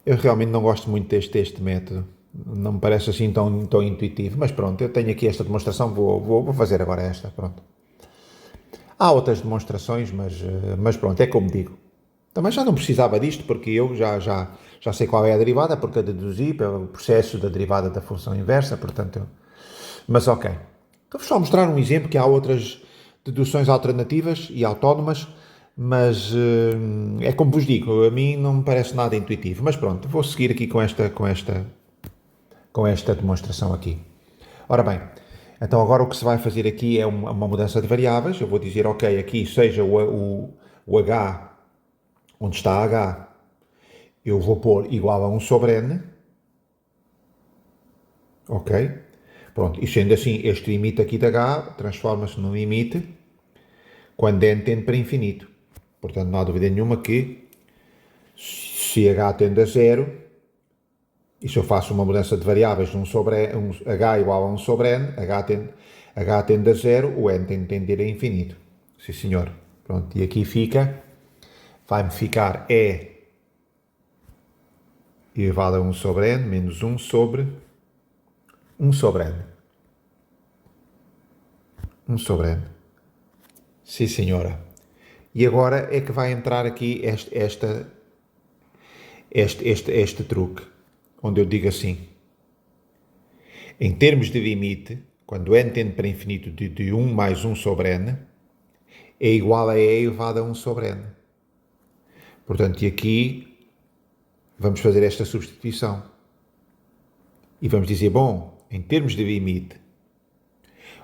eu realmente não gosto muito deste método, não me parece assim tão intuitivo, mas pronto, eu tenho aqui esta demonstração, vou fazer agora esta, pronto. Há outras demonstrações, mas pronto, é como digo. Também já não precisava disto, porque eu já sei qual é a derivada, porque a deduzi pelo processo da derivada da função inversa, portanto... Mas ok. Estou-vos só a mostrar um exemplo que há outras deduções alternativas e autónomas, mas é como vos digo, a mim não me parece nada intuitivo. Mas pronto, vou seguir aqui com esta demonstração aqui. Ora bem, então agora o que se vai fazer aqui é uma mudança de variáveis. Eu vou dizer, ok, aqui seja o h, onde está h, eu vou pôr igual a 1 sobre n. Ok? Pronto, e sendo assim, este limite aqui de h transforma-se num limite quando n tende para infinito. Portanto, não há dúvida nenhuma que se h tende a 0, e se eu faço uma mudança de variáveis de h igual a 1 sobre n, h tende a 0, o n tem de tender a infinito. Sim, senhor. Pronto, e aqui vai-me ficar e elevado a 1 sobre n menos 1 sobre 1 sobre n. 1 sobre n. Sim, senhora. E agora é que vai entrar aqui este truque, onde eu digo assim, em termos de limite, quando n tende para infinito de 1 mais 1 sobre n, é igual a e elevado a 1 sobre n. Portanto, e aqui vamos fazer esta substituição. E vamos dizer, bom, em termos de limite,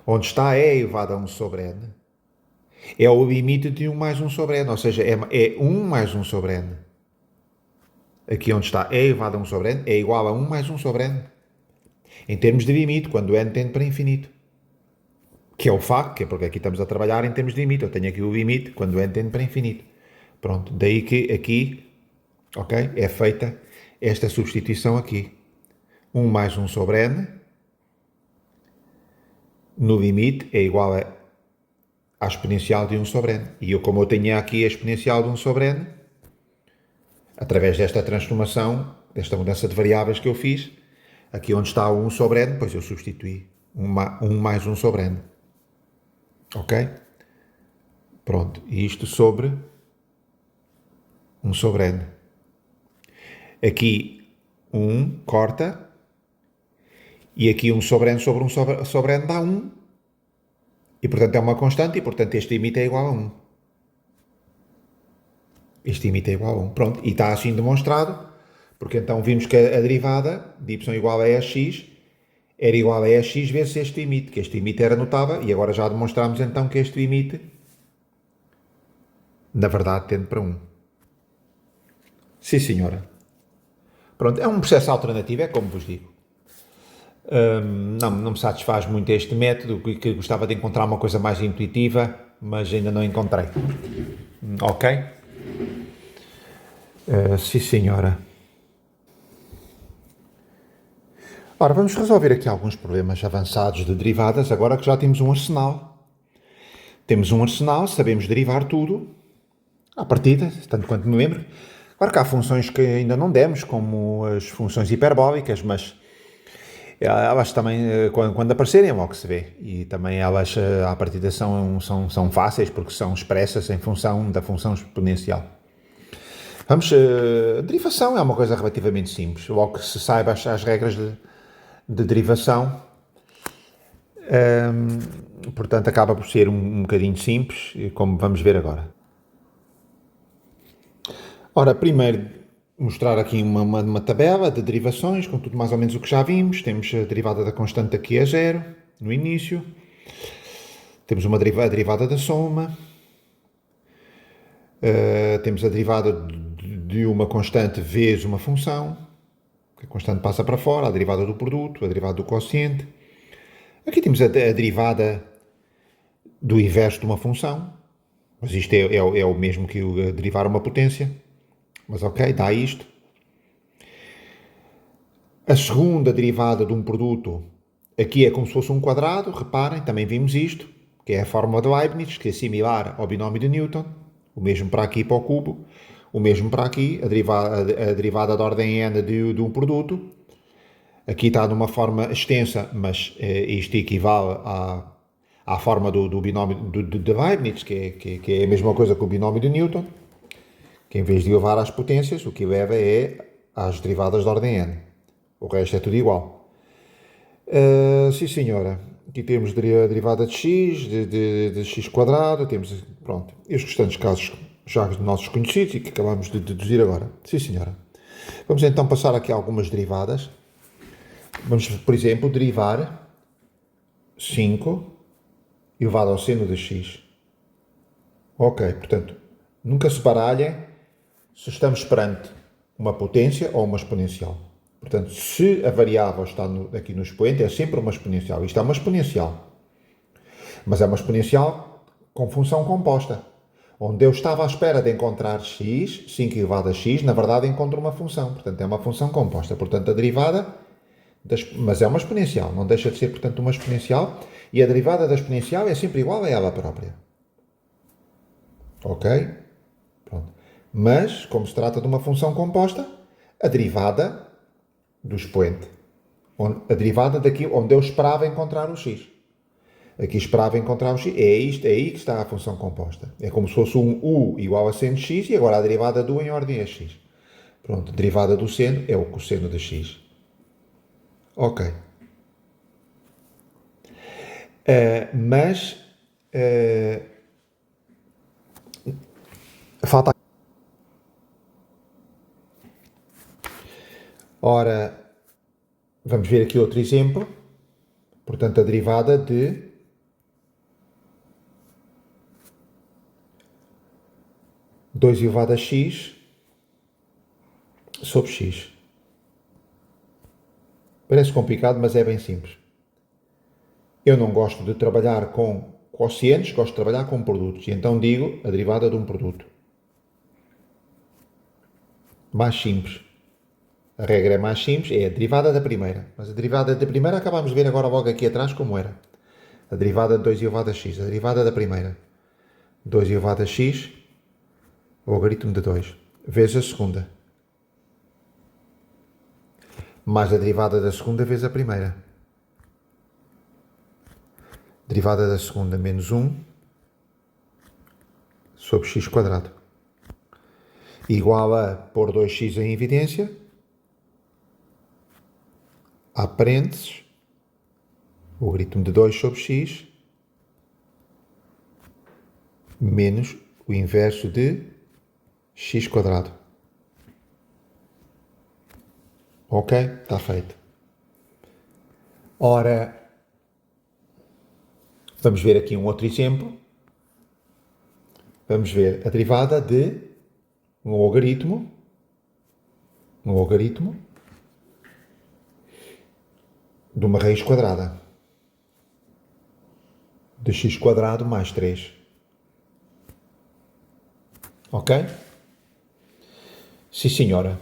onde está e elevado a 1 sobre n, é o limite de 1 mais 1 sobre n, ou seja, é 1 mais 1 sobre n. Aqui onde está e elevado a 1 sobre n é igual a 1 mais 1 sobre n. Em termos de limite, quando n tende para infinito. que é o facto, que é porque aqui estamos a trabalhar em termos de limite. Eu tenho aqui o limite quando n tende para infinito. Pronto, daí que aqui, ok, é feita esta substituição aqui. 1 mais 1 sobre n, no limite, é igual à exponencial de 1 sobre n. E eu, como eu tenho aqui a exponencial de 1 sobre n, através desta transformação, desta mudança de variáveis que eu fiz, aqui onde está o 1 sobre n, depois eu substituí 1 mais 1 sobre n. Ok? Pronto. E isto sobre 1 sobre n. Aqui 1 corta. E aqui 1 sobre n sobre 1 sobre n dá 1. E portanto é uma constante e portanto este limite é igual a 1. Este limite é igual a 1. Pronto. E está assim demonstrado. Porque então vimos que a derivada de y igual a x era igual a x vezes este limite. Que este limite era notável. E agora já demonstramos então que este limite, na verdade, tende para 1. Sim, senhora. Pronto. É um processo alternativo, é como vos digo. Não me satisfaz muito este método, que gostava de encontrar uma coisa mais intuitiva, mas ainda não encontrei. Ok? Sim, senhora. Ora, vamos resolver aqui alguns problemas avançados de derivadas, agora que já temos um arsenal. Temos um arsenal, sabemos derivar tudo, à partida, tanto quanto me lembro. Claro que há funções que ainda não demos, como as funções hiperbólicas, mas elas também, quando aparecerem, é logo que se vê. E também elas, à partida, são fáceis, porque são expressas em função da função exponencial. Vamos, a derivação é uma coisa relativamente simples. Logo que se saiba as regras de derivação, portanto, acaba por ser um bocadinho simples, como vamos ver agora. Ora, primeiro, mostrar aqui uma tabela de derivações, com tudo mais ou menos o que já vimos. Temos a derivada da constante aqui a zero, no início. Temos a derivada da soma. Temos a derivada de uma constante vezes uma função. A constante passa para fora, a derivada do produto, a derivada do quociente. Aqui temos a derivada do inverso de uma função. Mas isto é o mesmo que derivar uma potência. Mas ok, dá isto. A segunda derivada de um produto, aqui é como se fosse um quadrado, reparem, também vimos isto, que é a fórmula de Leibniz, que é similar ao binómio de Newton, o mesmo para aqui para o cubo, o mesmo para aqui, a derivada de ordem n de um produto. Aqui está numa forma extensa, mas isto equivale à forma do binómio de Leibniz, que é a mesma coisa que o binómio de Newton, que em vez de levar às potências, o que leva é às derivadas de ordem n. O resto é tudo igual. Sim, senhora. Aqui temos a derivada de x, de x quadrado, temos, pronto, os restantes casos já nossos conhecidos e que acabamos de deduzir agora. Sim, senhora. Vamos então passar aqui algumas derivadas. Vamos, por exemplo, derivar 5 elevado ao seno de x. Ok, portanto, nunca se baralhem se estamos perante uma potência ou uma exponencial. Portanto, se a variável está aqui no expoente, é sempre uma exponencial. Isto é uma exponencial. Mas é uma exponencial com função composta. Onde eu estava à espera de encontrar x, 5 elevado a x, na verdade encontro uma função. Portanto, é uma função composta. Portanto, a derivada, mas é uma exponencial. Não deixa de ser, portanto, uma exponencial. E a derivada da exponencial é sempre igual a ela própria. Ok? Pronto. Mas, como se trata de uma função composta, a derivada do expoente. A derivada daqui onde eu esperava encontrar o x. Aqui esperava encontrar o x. É aí que está a função composta. É como se fosse um u igual a seno de x e agora a derivada do em ordem a x. Pronto, a derivada do seno é o cosseno de x. Ok. Mas falta. Ora, vamos ver aqui outro exemplo. Portanto, a derivada de 2 elevado a x sobre x. Parece complicado, mas é bem simples. Eu não gosto de trabalhar com quocientes, gosto de trabalhar com produtos. E então digo a derivada de um produto. Mais simples. A regra é mais simples, é a derivada da primeira. Mas a derivada da primeira acabámos de ver agora logo aqui atrás como era. A derivada de 2 elevado a x. A derivada da primeira. 2 elevado a x, o logaritmo de 2, vezes a segunda. Mais a derivada da segunda vezes a primeira. Derivada da segunda menos 1 sobre x quadrado. Igual a pôr 2x em evidência. Há parênteses. O logaritmo de 2 sobre x menos o inverso de x quadrado. Ok? Está feito. Ora, vamos ver aqui um outro exemplo. Vamos ver a derivada de um logaritmo de uma raiz quadrada de x quadrado mais 3. Ok? Sim, senhora.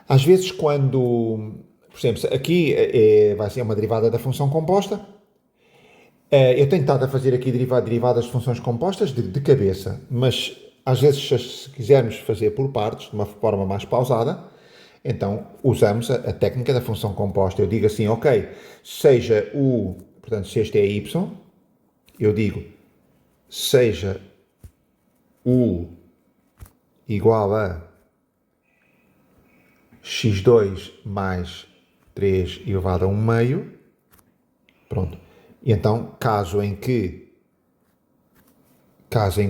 Às vezes quando, por exemplo, aqui vai ser uma derivada da função composta. Eu tenho estado a fazer aqui derivadas de funções compostas de cabeça, mas às vezes se quisermos fazer por partes, de uma forma mais pausada, então usamos a técnica da função composta. Eu digo assim, ok, seja portanto, se este é y, eu digo, seja u igual a x2 mais 3 elevado a 1 meio, pronto. E então, caso em que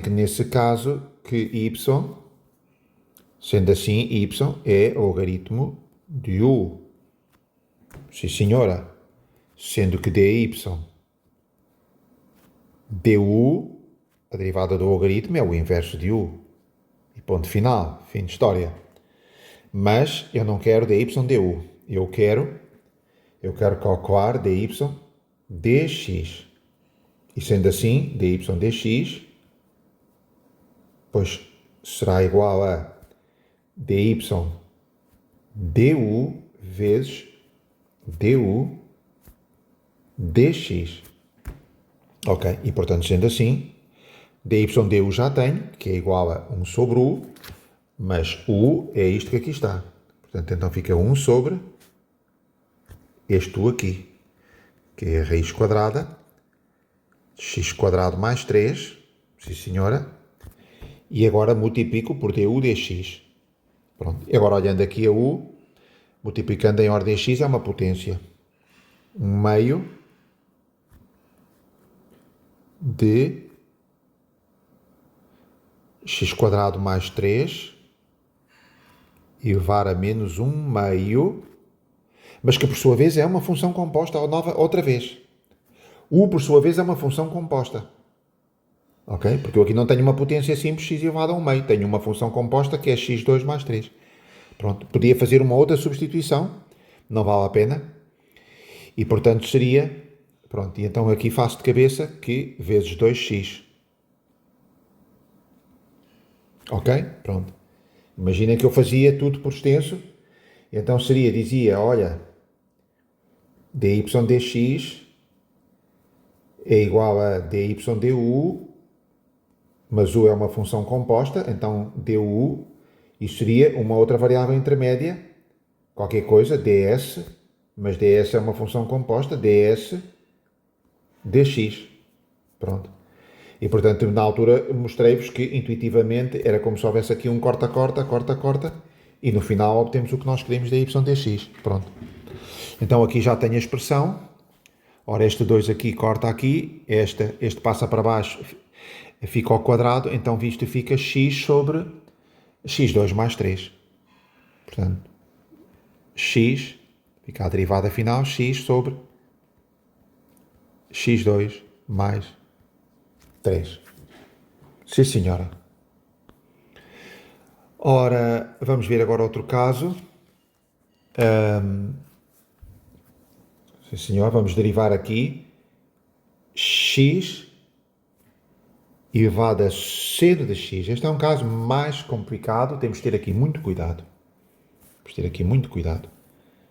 nesse caso, que y, sendo assim, y é logaritmo de u. Sim, senhora. Sendo que dy, du, a derivada do logaritmo é o inverso de u. E ponto final, fim de história. Mas eu não quero dy du. Eu quero calcular dy dx. E sendo assim, dy dx, pois será igual a dy du vezes du dx. Ok, e portanto, sendo assim, dy du já tenho, que é igual a 1 sobre u, mas u é isto que aqui está. Portanto, então fica 1 sobre este u aqui, que é a raiz quadrada de x quadrado mais 3, sim senhora, e agora multiplico por du dx. Pronto, e agora olhando aqui a u, multiplicando em ordem x é uma potência. 1 meio de x quadrado mais 3 elevar a menos 1 meio, mas que por sua vez é uma função composta outra vez. U por sua vez é uma função composta. Ok? Porque eu aqui não tenho uma potência simples x elevado a 1 meio, tenho uma função composta que é x2 mais 3. Pronto, podia fazer uma outra substituição, não vale a pena, e portanto seria, pronto, e então aqui faço de cabeça que vezes 2x. Ok? Pronto. Imaginem que eu fazia tudo por extenso, então dizia, olha, dy dx é igual a dy du, mas u é uma função composta, então du, isso seria uma outra variável intermédia, qualquer coisa, ds, mas ds é uma função composta, ds dx. Pronto. E portanto, na altura, mostrei-vos que intuitivamente era como se houvesse aqui um corta-corta, corta-corta, e no final obtemos o que nós queremos da y dx. Pronto. Então aqui já tenho a expressão. Ora, este 2 aqui corta aqui, este passa para baixo, fica ao quadrado, então isto fica x sobre x2 mais 3. Portanto, x, fica a derivada final, x sobre x2 mais 3. Sim, senhora. Ora, vamos ver agora outro caso. Sim, senhor, vamos derivar aqui x elevado a seno de x. Este é um caso mais complicado, temos de ter aqui muito cuidado.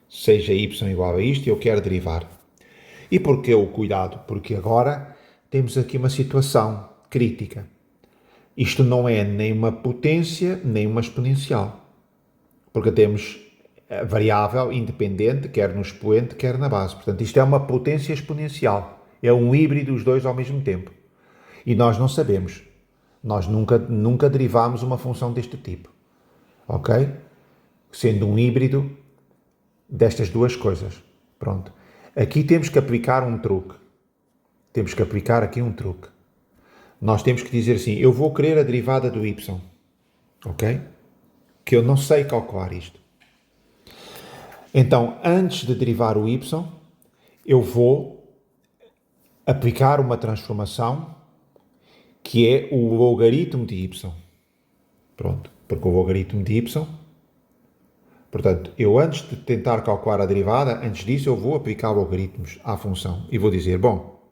Seja y igual a isto, eu quero derivar. E porquê o cuidado? Porque agora temos aqui uma situação crítica. Isto não é nem uma potência, nem uma exponencial. Porque temos a variável independente, quer no expoente, quer na base. Portanto, isto é uma potência exponencial. É um híbrido, os dois ao mesmo tempo. E nós não sabemos. Nós nunca derivamos uma função deste tipo. Ok? Sendo um híbrido destas duas coisas. Pronto. Aqui temos que aplicar um truque. Nós temos que dizer assim, eu vou querer a derivada do y. Ok? Que eu não sei calcular isto. Então, antes de derivar o y, eu vou aplicar uma transformação que é o logaritmo de y. Pronto. Porque o logaritmo de y... Portanto, eu antes de tentar calcular a derivada, antes disso eu vou aplicar logaritmos à função. E vou dizer, bom,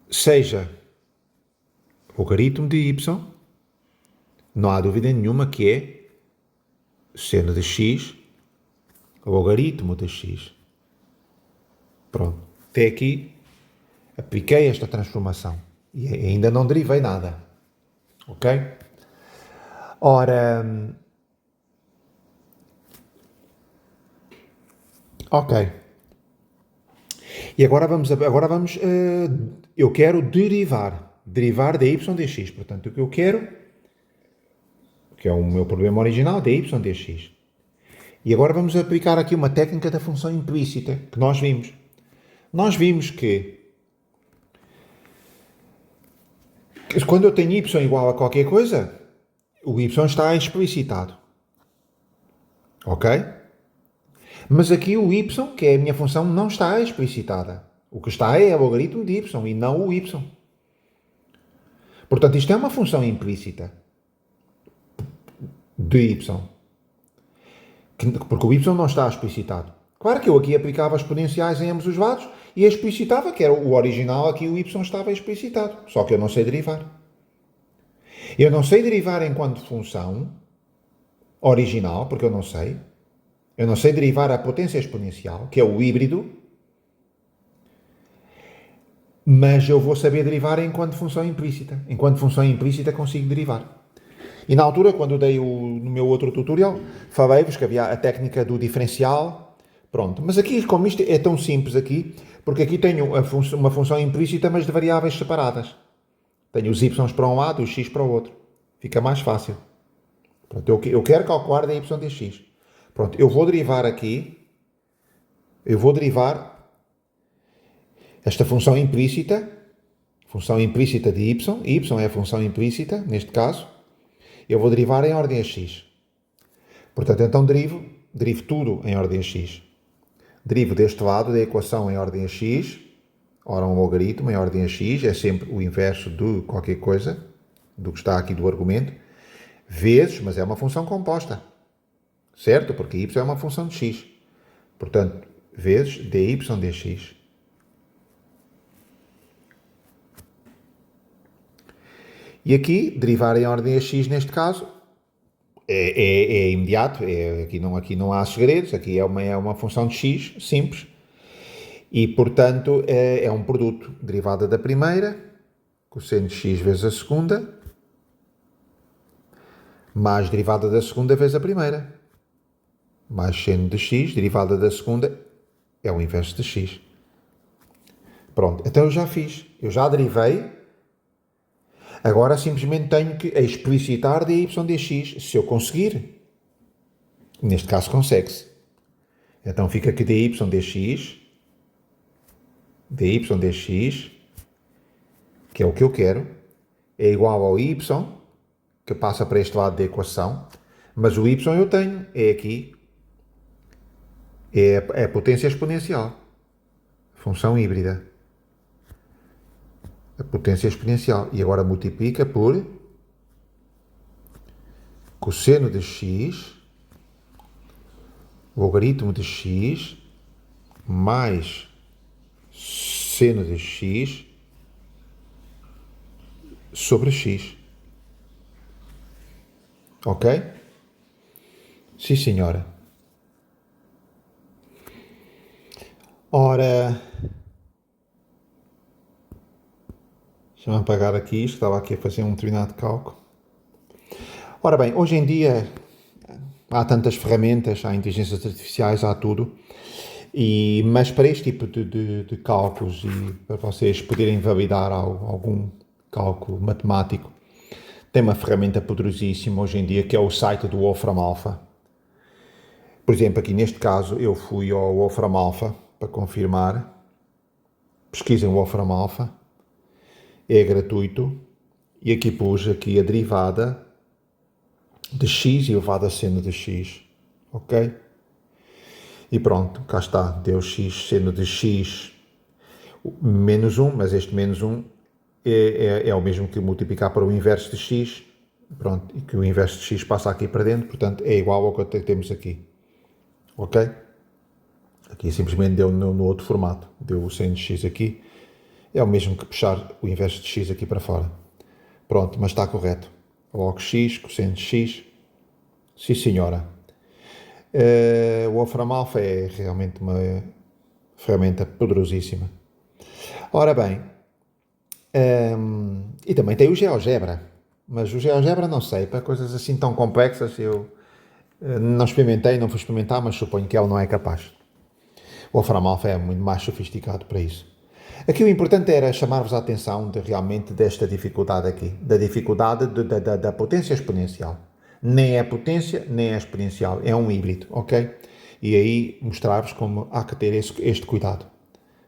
seja logaritmo de y, não há dúvida nenhuma que é seno de x, logaritmo de x. Pronto. Até aqui apliquei esta transformação. E ainda não derivei nada. Ok? Ora... Ok. E agora vamos eu quero derivar dy dx. Portanto, o que eu quero, que é o meu problema original, dy dx. E agora vamos aplicar aqui uma técnica da função implícita que nós vimos. Nós vimos que quando eu tenho y igual a qualquer coisa, o y está explicitado. Ok? Mas aqui o y, que é a minha função, não está explicitada. O que está é o logaritmo de y e não o y. Portanto, isto é uma função implícita de y. Porque o y não está explicitado. Claro que eu aqui aplicava exponenciais em ambos os lados e explicitava que era o original, aqui o y estava explicitado. Só que eu não sei derivar. Eu não sei derivar enquanto função original, porque eu não sei. Eu não sei derivar a potência exponencial, que é o híbrido, mas eu vou saber derivar enquanto função implícita. Enquanto função implícita consigo derivar. E na altura, quando dei no meu outro tutorial, falei-vos que havia a técnica do diferencial. Pronto. Mas aqui, como isto é tão simples aqui, porque aqui tenho uma função implícita, mas de variáveis separadas. Tenho os y para um lado e os x para o outro. Fica mais fácil. Pronto, eu quero calcular dy dx. Pronto, eu vou derivar esta função implícita de y é a função implícita, neste caso, eu vou derivar em ordem a x. Portanto, então derivo tudo em ordem a x. Derivo deste lado da equação em ordem a x, ora um logaritmo em ordem a x, é sempre o inverso de qualquer coisa, do que está aqui do argumento, vezes, mas é uma função composta. Certo? Porque y é uma função de x. Portanto, vezes dy dx. E aqui, derivar em ordem a x neste caso, é imediato. Aqui não há segredos. Aqui é uma função de x, simples. E, portanto, é um produto. Derivada da primeira, cosseno de x vezes a segunda, mais derivada da segunda vezes a primeira. Mais seno de x, derivada da segunda, é o inverso de x. Pronto, então eu já fiz. Eu já derivei. Agora simplesmente tenho que explicitar dy dx, se eu conseguir. Neste caso consegue-se. Então fica que dy dx, que é o que eu quero, é igual ao y, que passa para este lado da equação, mas o y eu tenho, é aqui, é a potência exponencial, função híbrida, a potência exponencial, e agora multiplica por cosseno de x, logaritmo de x, mais seno de x sobre x. Ok? Sim, senhora. Ora, deixa-me apagar aqui isto, estava aqui a fazer um determinado cálculo. Ora bem, hoje em dia há tantas ferramentas, há inteligências artificiais, há tudo, mas para este tipo de cálculos e para vocês poderem validar algum cálculo matemático, tem uma ferramenta poderosíssima hoje em dia que é o site do Wolfram Alpha. Por exemplo, aqui neste caso eu fui ao Wolfram Alpha para confirmar, pesquisem o Wolfram Alpha, é gratuito, e aqui pus aqui a derivada de x elevado a seno de x, ok? E pronto, cá está, deu x seno de x menos 1, mas este menos 1 é o mesmo que multiplicar para o inverso de x, pronto, e que o inverso de x passa aqui para dentro, portanto é igual ao que temos aqui, ok? Aqui simplesmente deu no outro formato, deu o seno de x aqui, é o mesmo que puxar o inverso de x aqui para fora. Pronto, mas está correto. Log x, cosseno de x, sim senhora. O Wolfram Alpha é realmente uma ferramenta poderosíssima. Ora bem, e também tem o GeoGebra, mas o GeoGebra não sei, para coisas assim tão complexas eu não experimentei, não fui experimentar, mas suponho que ele não é capaz. O Wolfram Alpha é muito mais sofisticado para isso. Aqui o importante era chamar-vos a atenção realmente desta dificuldade aqui, da dificuldade da potência exponencial. Nem é potência, nem é exponencial, é um híbrido, ok? E aí mostrar-vos como há que ter este cuidado.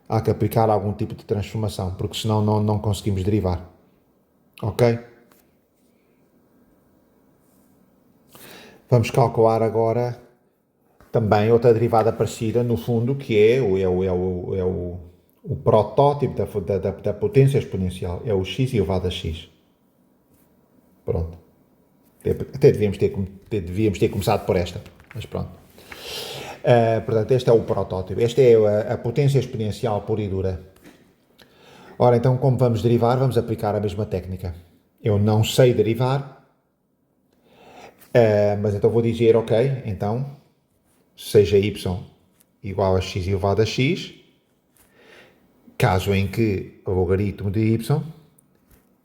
Há que aplicar algum tipo de transformação, porque senão não conseguimos derivar, ok? Vamos calcular agora também outra derivada parecida, no fundo, que é o protótipo da potência exponencial, é o x elevado a x. Pronto. Até devíamos ter começado por esta, mas pronto. Portanto, este é o protótipo. Esta é a potência exponencial pura e dura. Ora, então, como vamos derivar, vamos aplicar a mesma técnica. Eu não sei derivar, mas então vou dizer, ok, então, seja y igual a x elevado a x, caso em que o logaritmo de y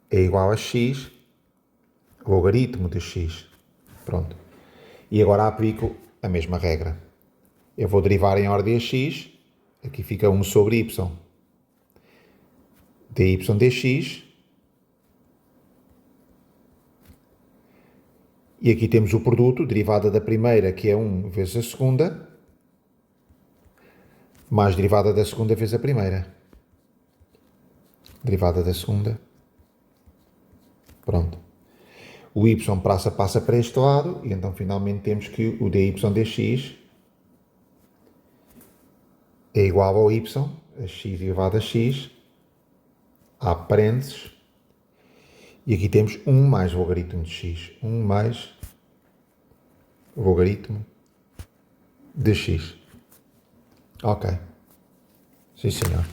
é igual a x, logaritmo de x. Pronto. E agora aplico a mesma regra. Eu vou derivar em ordem a x, aqui fica 1 sobre y dy dx, e aqui temos o produto, derivada da primeira, que é 1 vezes a segunda, mais derivada da segunda vezes a primeira. Derivada da segunda. Pronto. O y passa para este lado, e então finalmente temos que o dy dx é igual ao y, a x elevado a x, há parênteses, e aqui temos 1 mais o logaritmo de x. 1 mais o logaritmo de x. Ok. Sim, senhor.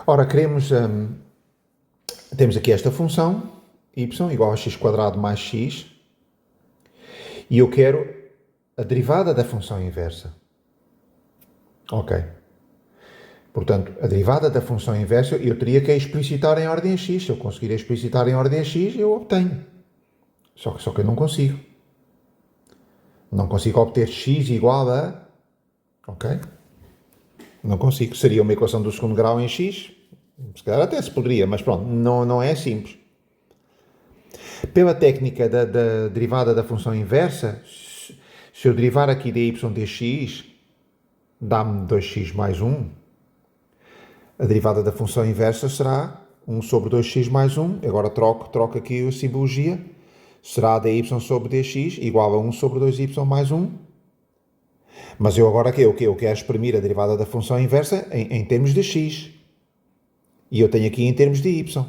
Ora, temos aqui esta função, y igual a x² mais x, e eu quero a derivada da função inversa. Ok. Portanto, a derivada da função inversa eu teria que explicitar em ordem a x. Se eu conseguir explicitar em ordem a x, eu obtenho. Só que eu não consigo. Não consigo obter x igual a... Ok? Não consigo. Seria uma equação do segundo grau em x. Se calhar até se poderia, mas pronto, não é simples. Pela técnica da derivada da função inversa, se eu derivar aqui dy dx, dá-me 2x mais 1. A derivada da função inversa será 1 sobre 2x mais 1. Agora troco aqui a simbologia. Será dy sobre dx igual a 1 sobre 2y mais 1. Mas eu agora eu quero exprimir a derivada da função inversa em termos de x. E eu tenho aqui em termos de y.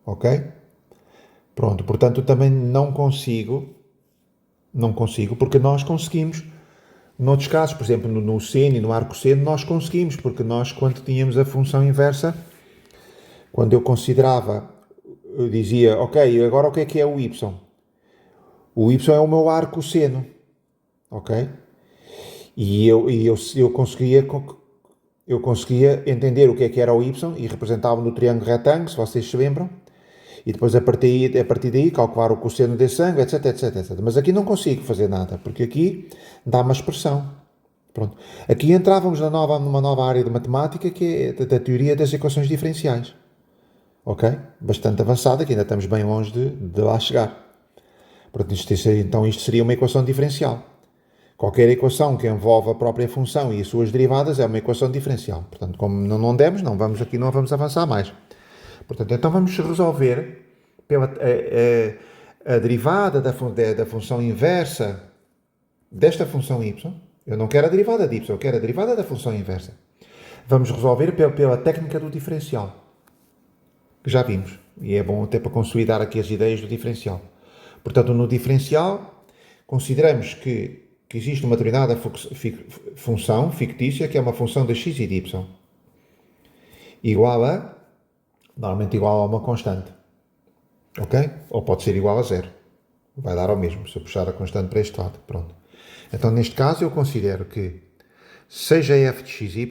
Ok? Pronto, portanto também não consigo Não consigo, porque nós conseguimos. Noutros casos, por exemplo, no seno e no arco seno, nós conseguimos, porque nós, quando tínhamos a função inversa, quando eu considerava, eu dizia, ok, agora o que é o y? O y é o meu arco seno, ok? Eu conseguia entender o que era o y e representava no triângulo retângulo, se vocês se lembram, e depois a partir daí calcular o cosseno desse ângulo, etc, etc, etc. Mas aqui não consigo fazer nada, porque aqui dá uma expressão. Pronto. Aqui entrávamos numa nova área de matemática, que é da teoria das equações diferenciais. Ok? Bastante avançada, que ainda estamos bem longe de lá chegar. Portanto, isto seria uma equação diferencial. Qualquer equação que envolva a própria função e as suas derivadas é uma equação diferencial. Portanto, como não demos, não vamos avançar mais. Portanto, então vamos resolver a derivada da função inversa desta função y. Eu não quero a derivada de y, eu quero a derivada da função inversa. Vamos resolver pela técnica do diferencial, que já vimos. E é bom até para consolidar aqui as ideias do diferencial. Portanto, no diferencial, consideramos que existe uma determinada função fictícia, que é uma função de x e de y, normalmente igual a uma constante. Ok? Ou pode ser igual a zero. Vai dar ao mesmo, se eu puxar a constante para este lado. Pronto. Então, neste caso, eu considero que seja f de xy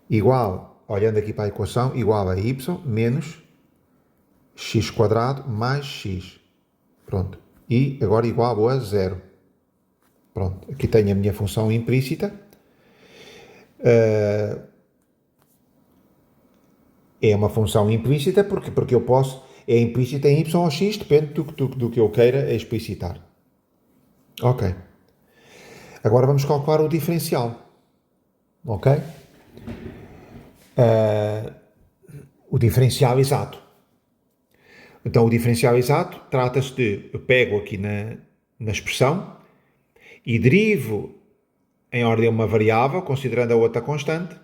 igual, olhando aqui para a equação, igual a y menos x quadrado mais x. Pronto. E agora igual a zero. Pronto. Aqui tenho a minha função implícita. É uma função implícita porque eu posso... É implícita em y ou x, depende do que eu queira explicitar. Ok. Agora vamos calcular o diferencial. Ok? O diferencial exato. Então, o diferencial exato trata-se de... Eu pego aqui na expressão e derivo em ordem a uma variável, considerando a outra constante,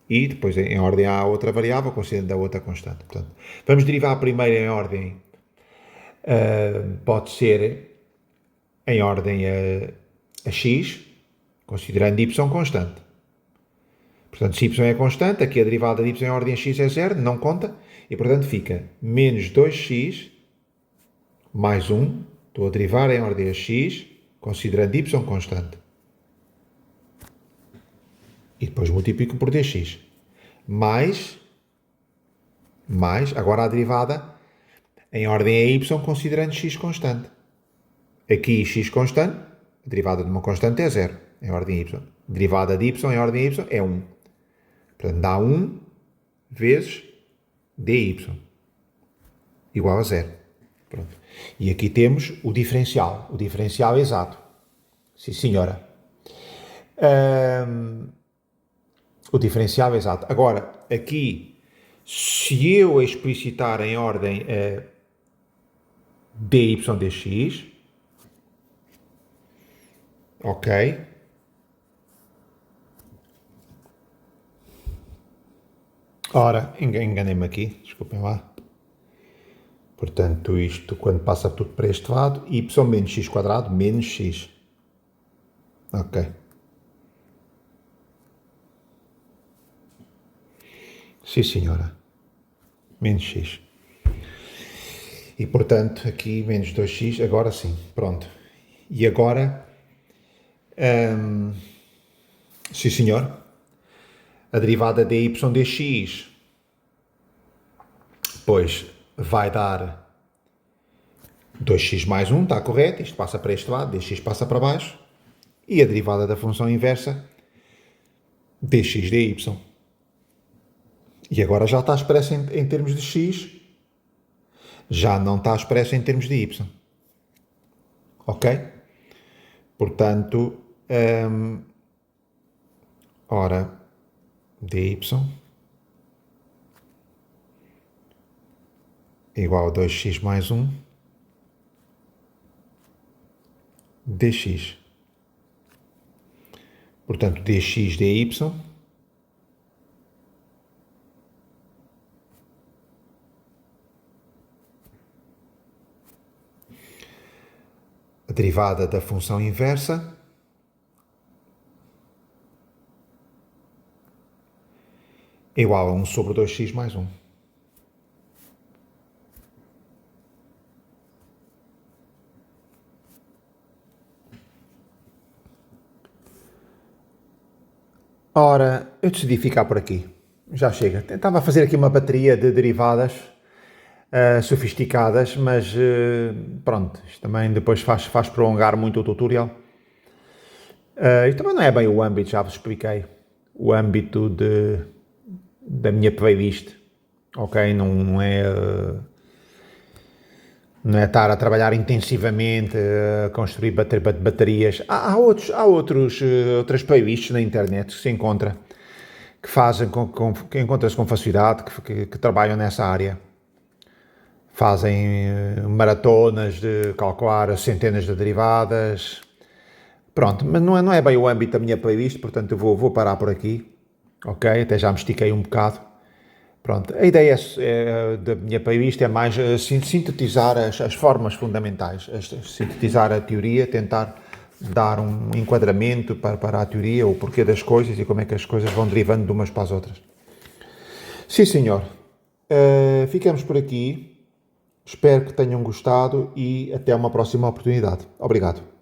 e depois em ordem à outra variável, considerando a outra constante. Portanto, vamos derivar primeiro em ordem... pode ser em ordem a x, considerando y constante. Portanto, se y é constante, aqui a derivada de y em ordem a x é zero, não conta, e portanto fica menos 2x mais 1, estou a derivar em ordem a x, considerando y constante. E depois multiplico por dx. Mais, agora a derivada em ordem a y, considerando x constante. Aqui x constante, a derivada de uma constante é zero, em ordem a y. Derivada de y em ordem a y é 1. Portanto, dá 1 vezes dy igual a zero. Pronto. E aqui temos o diferencial exato. Sim, senhora. O diferencial exato. Agora, aqui, se eu explicitar em ordem dy dx, ok. Ora, enganei-me aqui, desculpem lá. Portanto, isto, quando passa tudo para este lado, y menos x quadrado menos x. Ok. Sim, senhora. Menos x. E, portanto, aqui menos 2x, agora sim. Pronto. E agora... sim, senhor. A derivada de y dx, pois, vai dar 2x mais 1, está correto, isto passa para este lado, dx passa para baixo, e a derivada da função inversa, dx dy. E agora já está expressa em termos de x, já não está expressa em termos de y. Ok? Portanto, ora, dy igual a 2x mais 1 dx. Portanto, dx dy derivada da função inversa é igual a 1 sobre 2x mais 1. Ora, eu decidi ficar por aqui. Já chega. Tentava fazer aqui uma bateria de derivadas sofisticadas, mas pronto, isto também depois faz prolongar muito o tutorial. E também não é bem o âmbito, já vos expliquei. O âmbito da minha playlist, ok? Não é estar a trabalhar intensivamente, a construir baterias. Há outras playlists na internet que se encontra, que fazem que encontra-se com facilidade, que trabalham nessa área. Fazem maratonas de calcular centenas de derivadas. Pronto, mas não é bem o âmbito da minha playlist, portanto eu vou parar por aqui, ok? Até já me estiquei um bocado. Pronto, a ideia da minha playlist é mais sintetizar as formas fundamentais, sintetizar a teoria, tentar dar um enquadramento para a teoria, o porquê das coisas e como é que as coisas vão derivando de umas para as outras. Sim, senhor. Ficamos por aqui. Espero que tenham gostado e até uma próxima oportunidade. Obrigado.